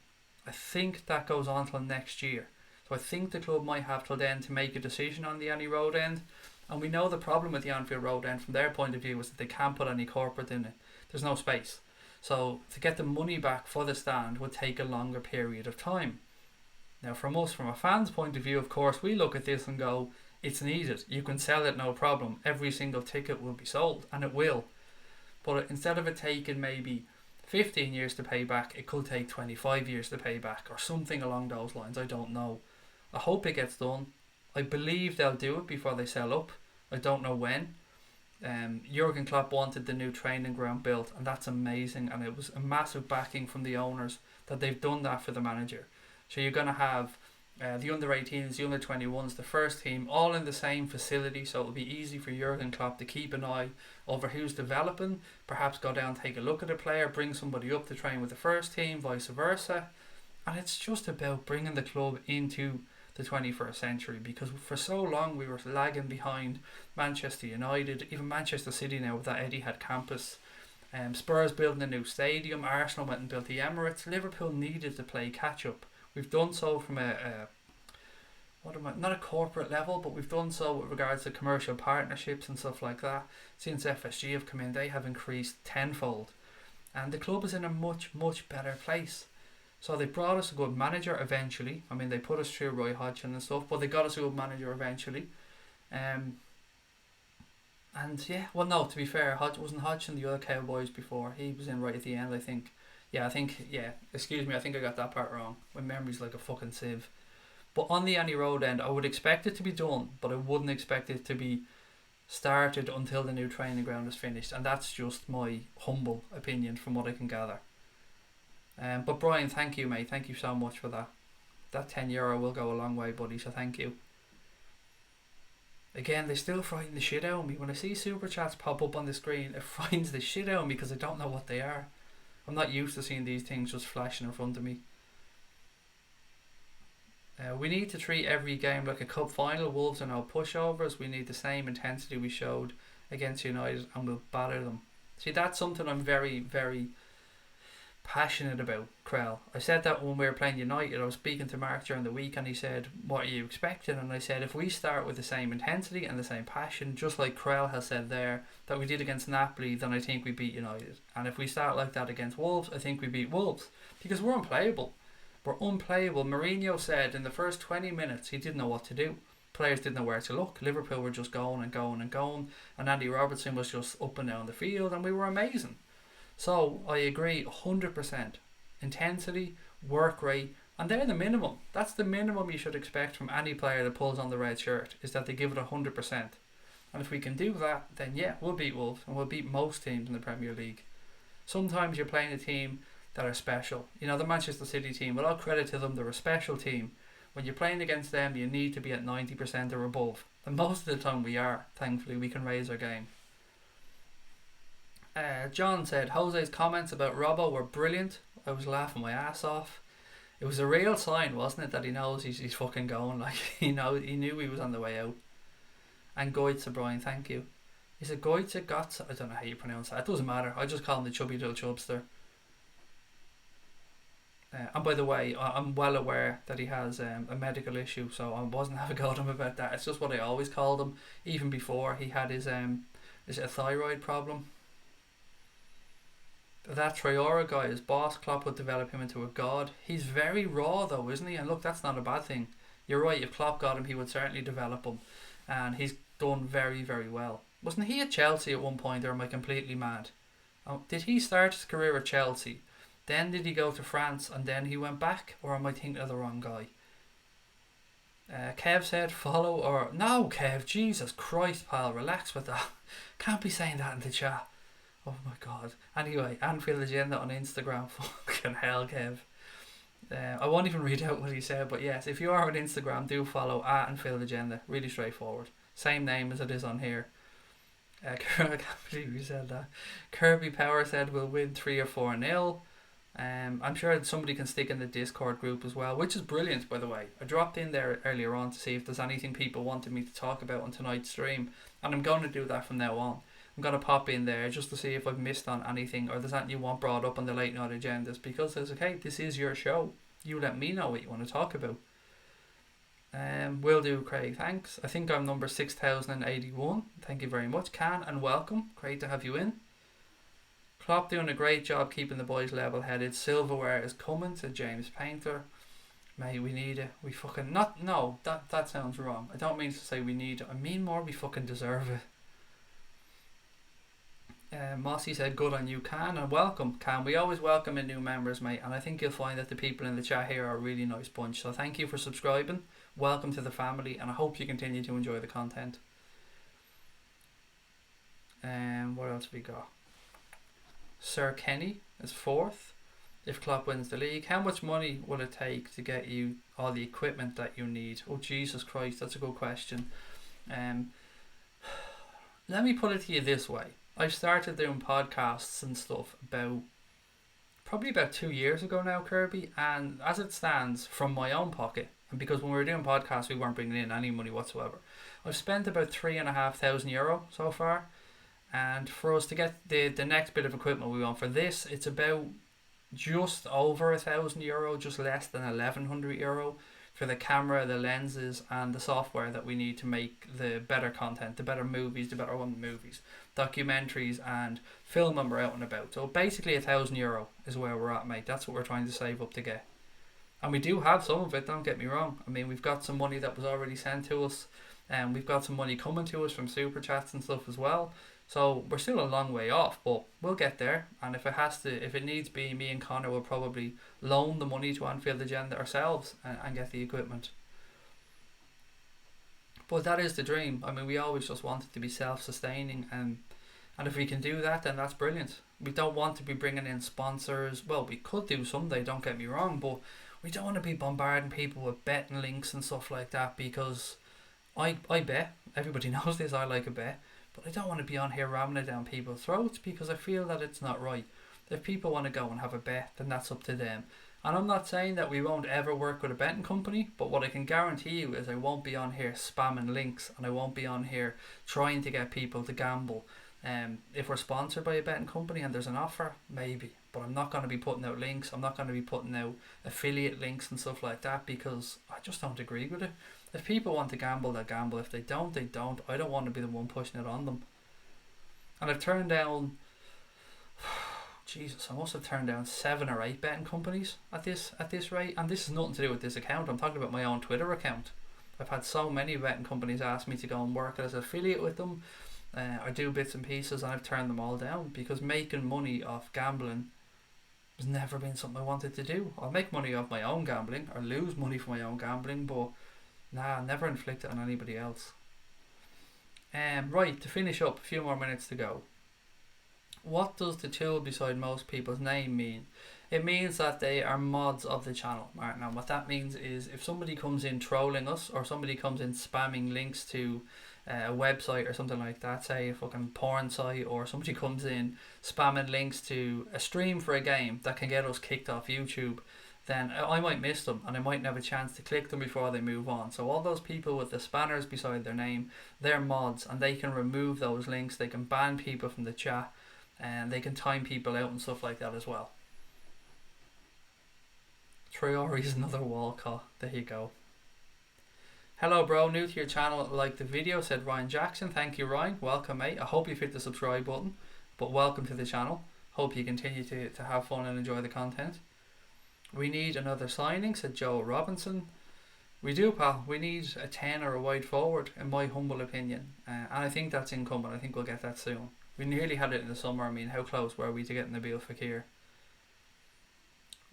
I think that goes on till next year, so I think the club might have till then to make a decision on the Annie Road end. And we know the problem with the Anfield Road end from their point of view is that they can't put any corporate in it. There's no space, so to get the money back for the stand would take a longer period of time. Now from us, from a fan's point of view, of course, we look at this and go, it's needed. You can sell it, no problem. Every single ticket will be sold, and it will. But instead of it taking maybe 15 years to pay back, it could take 25 years to pay back, or something along those lines. I don't know. I hope it gets done. I believe they'll do it before they sell up. I don't know when. Jurgen Klopp wanted the new training ground built, and that's amazing, and it was a massive backing from the owners that they've done that for the manager. So you're going to have the under-18s, the under-21s, the first team, all in the same facility, so it'll be easy for Jurgen Klopp to keep an eye over who's developing, perhaps go down, take a look at a player, bring somebody up to train with the first team, vice versa. And it's just about bringing the club into the 21st century, because for so long we were lagging behind Manchester United, even Manchester City now with that Etihad campus. Spurs building a new stadium, Arsenal went and built the Emirates. Liverpool needed to play catch up. We've done so from not a corporate level, but we've done so with regards to commercial partnerships and stuff like that. Since FSG have come in, they have increased tenfold, and the club is in a much, much better place. So they brought us a good manager eventually. I mean, they put us through Roy Hodgson and stuff, but they got us a good manager eventually. And yeah, well, no, to be fair, wasn't Hodgson the other Cowboys before? He was in right at the end, I think. Excuse me, I think I got that part wrong. My memory's like a fucking sieve. But on the Annie Road end, I would expect it to be done, but I wouldn't expect it to be started until the new training ground is finished. And that's just my humble opinion from what I can gather. But Brian, thank you, mate. Thank you so much for that. That €10 will go a long way, buddy, so thank you. Again, they still frighten the shit out of me. When I see super chats pop up on the screen, it frightens the shit out of me because I don't know what they are. I'm not used to seeing these things just flashing in front of me. We need to treat every game like a cup final. Wolves are no pushovers. We need the same intensity we showed against United and we'll batter them. See, that's something I'm very, very passionate about, Krell. I said that when we were playing United. I was speaking to Mark during the week and he said, what are you expecting? And I said, if we start with the same intensity and the same passion, just like Krell has said there, that we did against Napoli, then I think we beat United. And if we start like that against Wolves, I think we beat Wolves. Because we're unplayable. We're unplayable. Mourinho said in the first 20 minutes he didn't know what to do. Players didn't know where to look. Liverpool were just going and going and going. And Andy Robertson was just up and down the field and we were amazing. So I agree 100%. Intensity, work rate, and they're the minimum. That's the minimum you should expect from any player that pulls on the red shirt, is that they give it 100%. And if we can do that, then yeah, we'll beat Wolves and we'll beat most teams in the Premier League. Sometimes you're playing a team that are special. You know, the Manchester City team, with all credit to them, they're a special team. When you're playing against them, you need to be at 90% or above. And most of the time we are. Thankfully, we can raise our game. John said, Jose's comments about Robbo were brilliant. I was laughing my ass off. It was a real sign, wasn't it, that he knows he's fucking going. Like, he knew he was on the way out. And Goitze, Brian, thank you. Is it Goitze? Gotze? I don't know how you pronounce that. It doesn't matter. I just call him the chubby little chubster. And by the way, I'm well aware that he has a medical issue, so I wasn't having a go at him about that. It's just what I always called him, even before he had his is it a thyroid problem? That Traore guy, his boss, Klopp would develop him into a god. He's very raw though, isn't he? And look, that's not a bad thing. You're right, if Klopp got him, he would certainly develop him. And he's done very, very well. Wasn't he at Chelsea at one point, or am I completely mad? Did he start his career at Chelsea? Then did he go to France and then he went back? Or am I thinking of the wrong guy? Kev said follow or... No, Kev, Jesus Christ, pal, relax with that. Can't be saying that in the chat. Oh my God. Anyway, Anfield Agenda on Instagram. Fucking hell, Kev. I won't even read out what he said, but yes, if you are on Instagram, do follow @Anfield Agenda. Really straightforward. Same name as it is on here. I can't believe you said that. Kirby Power said we'll win 3 or 4-0. I'm sure somebody can stick in the Discord group as well, which is brilliant, by the way. I dropped in there earlier on to see if there's anything people wanted me to talk about on tonight's stream, and I'm going to do that from now on. I'm going to pop in there just to see if I've missed on anything or there's anything you want brought up on the late night agendas, because it's okay, this is your show. You let me know what you want to talk about. Will do, Craig, thanks. I think I'm number 6081. Thank you very much, Can, and welcome. Great to have you in. Klopp doing a great job keeping the boys level headed. Silverware is coming, said James Painter. Mate, we need it. We fucking not. No, that sounds wrong. I don't mean to say we need it. I mean more we fucking deserve it. Mossy said good on you, Can, and welcome, Can. We always welcome in new members, mate, and I think you'll find that the people in the chat here are a really nice bunch. So thank you for subscribing. Welcome to the family, and I hope you continue to enjoy the content. What else have we got? Sir Kenny is 4th. If Klopp wins the league, how much money will it take to get you all the equipment that you need? Oh, Jesus Christ, that's a good question. Let me put it to you this way. I started doing podcasts and stuff probably about 2 years ago now, Kirby, and as it stands, from my own pocket, and because when we were doing podcasts we weren't bringing in any money whatsoever, I've spent about €3,500 so far. And for us to get the next bit of equipment we want for this, it's about just over €1,000, just less than €1,100 for the camera, the lenses, and the software that we need to make the better content, the better movies, documentaries, and film when we're out and about. So basically €1,000 is where we're at, mate. That's what we're trying to save up to get. And we do have some of it, don't get me wrong. I mean, we've got some money that was already sent to us, and we've got some money coming to us from super chats and stuff as well. So we're still a long way off, but we'll get there. And if it needs be, me and Connor will probably loan the money to Anfield Agenda ourselves and get the equipment. But that is the dream. I mean, we always just want it to be self-sustaining, and if we can do that, then that's brilliant. We don't want to be bringing in sponsors. Well, we could do someday, don't get me wrong, but we don't want to be bombarding people with betting links and stuff like that, because I bet. Everybody knows this. I like a bet. But I don't want to be on here ramming it down people's throats because I feel that it's not right. If people want to go and have a bet, then that's up to them. And I'm not saying that we won't ever work with a betting company, but what I can guarantee you is I won't be on here spamming links, and I won't be on here trying to get people to gamble. If we're sponsored by a betting company and there's an offer, maybe. But I'm not going to be putting out links. I'm not going to be putting out affiliate links and stuff like that because I just don't agree with it. If people want to gamble, they'll gamble. If they don't, they don't. I don't want to be the one pushing it on them. And I've turned down... Jesus, I must have turned down 7 or 8 betting companies at this rate. And this is nothing to do with this account. I'm talking about my own Twitter account. I've had so many betting companies ask me to go and work as an affiliate with them. I do bits and pieces, and I've turned them all down because making money off gambling has never been something I wanted to do. I'll make money off my own gambling or lose money from my own gambling, but never inflict it on anybody else. Right, to finish up, a few more minutes to go. What does the tool beside most people's name mean? It means that they are mods of the channel. Right, now what that means is if somebody comes in trolling us or somebody comes in spamming links to a website or something like that, say a fucking porn site, or somebody comes in spamming links to a stream for a game that can get us kicked off YouTube, then I might miss them and I mightn't have a chance to click them before they move on. So all those people with the spanners beside their name, they're mods, and they can remove those links, they can ban people from the chat, and they can time people out and stuff like that as well. Triori is another Walcott. There you go. Hello bro, new to your channel, like the video, said Ryan Jackson. Thank you Ryan, welcome mate. I hope you've hit the subscribe button, but welcome to the channel. Hope you continue to have fun and enjoy the content. We need another signing, said Joe Robinson. We do, pal. We need a 10 or a wide forward, in my humble opinion. And I think that's incoming. I think we'll get that soon. We nearly had it in the summer. I mean, how close were we to getting Nabil Fekir?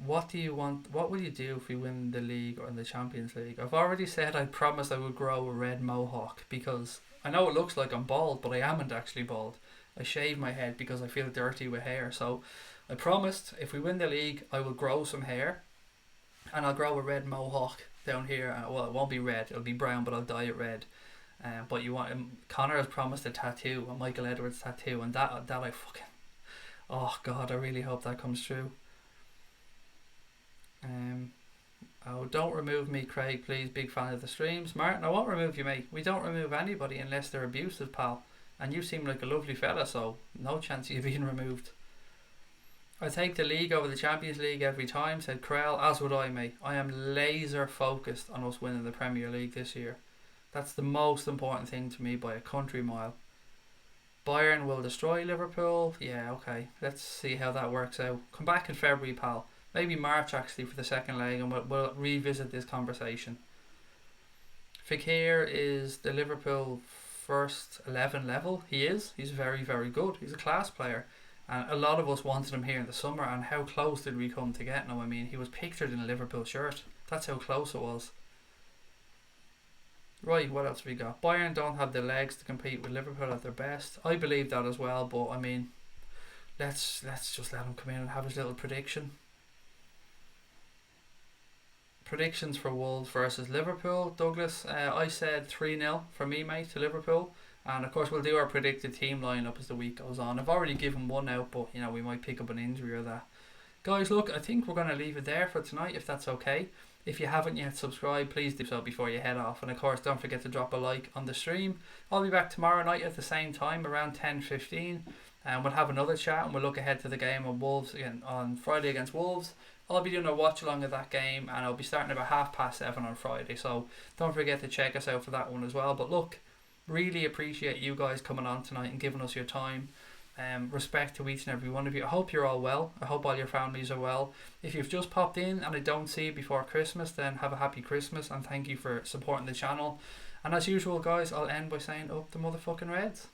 What do you want? What will you do if we win the league or in the Champions League? I've already said I promised I would grow a red mohawk because I know it looks like I'm bald, but I amn't actually bald. I shave my head because I feel dirty with hair. So I promised if we win the league, I will grow some hair and I'll grow a red mohawk down here. Well, it won't be red, it'll be brown, but I'll dye it red. But you want Connor has promised a tattoo, a Michael Edwards tattoo, and that I fucking, oh god, I really hope that comes true. Oh, don't remove me, Craig, please. Big fan of the streams. Martin, I won't remove you, mate. We don't remove anybody unless they're abusive, pal. And you seem like a lovely fella, so no chance of you being removed. I take the league over the Champions League every time, said Krell. As would I, mate. I am laser focused on us winning the Premier League this year. That's the most important thing to me by a country mile. Bayern will destroy Liverpool. Yeah, okay. Let's see how that works out. Come back in February, pal. Maybe March actually for the second leg, and we'll revisit this conversation. Fekir is the Liverpool first 11 level. He is. He's very, very good. He's a class player. And a lot of us wanted him here in the summer, and how close did we come to getting him? I mean, he was pictured in a Liverpool shirt. That's how close it was. Right, what else have we got? Bayern don't have the legs to compete with Liverpool at their best. I believe that as well, but I mean, let's just let him come in and have his little prediction. Predictions for Wolves versus Liverpool, Douglas. I said 3-0 for me, mate, to Liverpool. And of course we'll do our predicted team lineup as the week goes on. I've already given one out, but you know, we might pick up an injury or that. Guys, look, I think we're going to leave it there for tonight, if that's okay. If you haven't yet subscribed, please do so before you head off. And of course, don't forget to drop a like on the stream. I'll be back tomorrow night at the same time, around 10:15. And we'll have another chat and we'll look ahead to the game of Wolves again on Friday against Wolves. I'll be doing a watch along of that game, and I'll be starting about 7:30 on Friday. So don't forget to check us out for that one as well. But look, really appreciate you guys coming on tonight and giving us your time. Respect to each and every one of you. I hope you're all well. I hope all your families are well. If you've just popped in and I don't see you before Christmas, then have a happy Christmas and thank you for supporting the channel. And as usual, guys, I'll end by saying up the motherfucking Reds.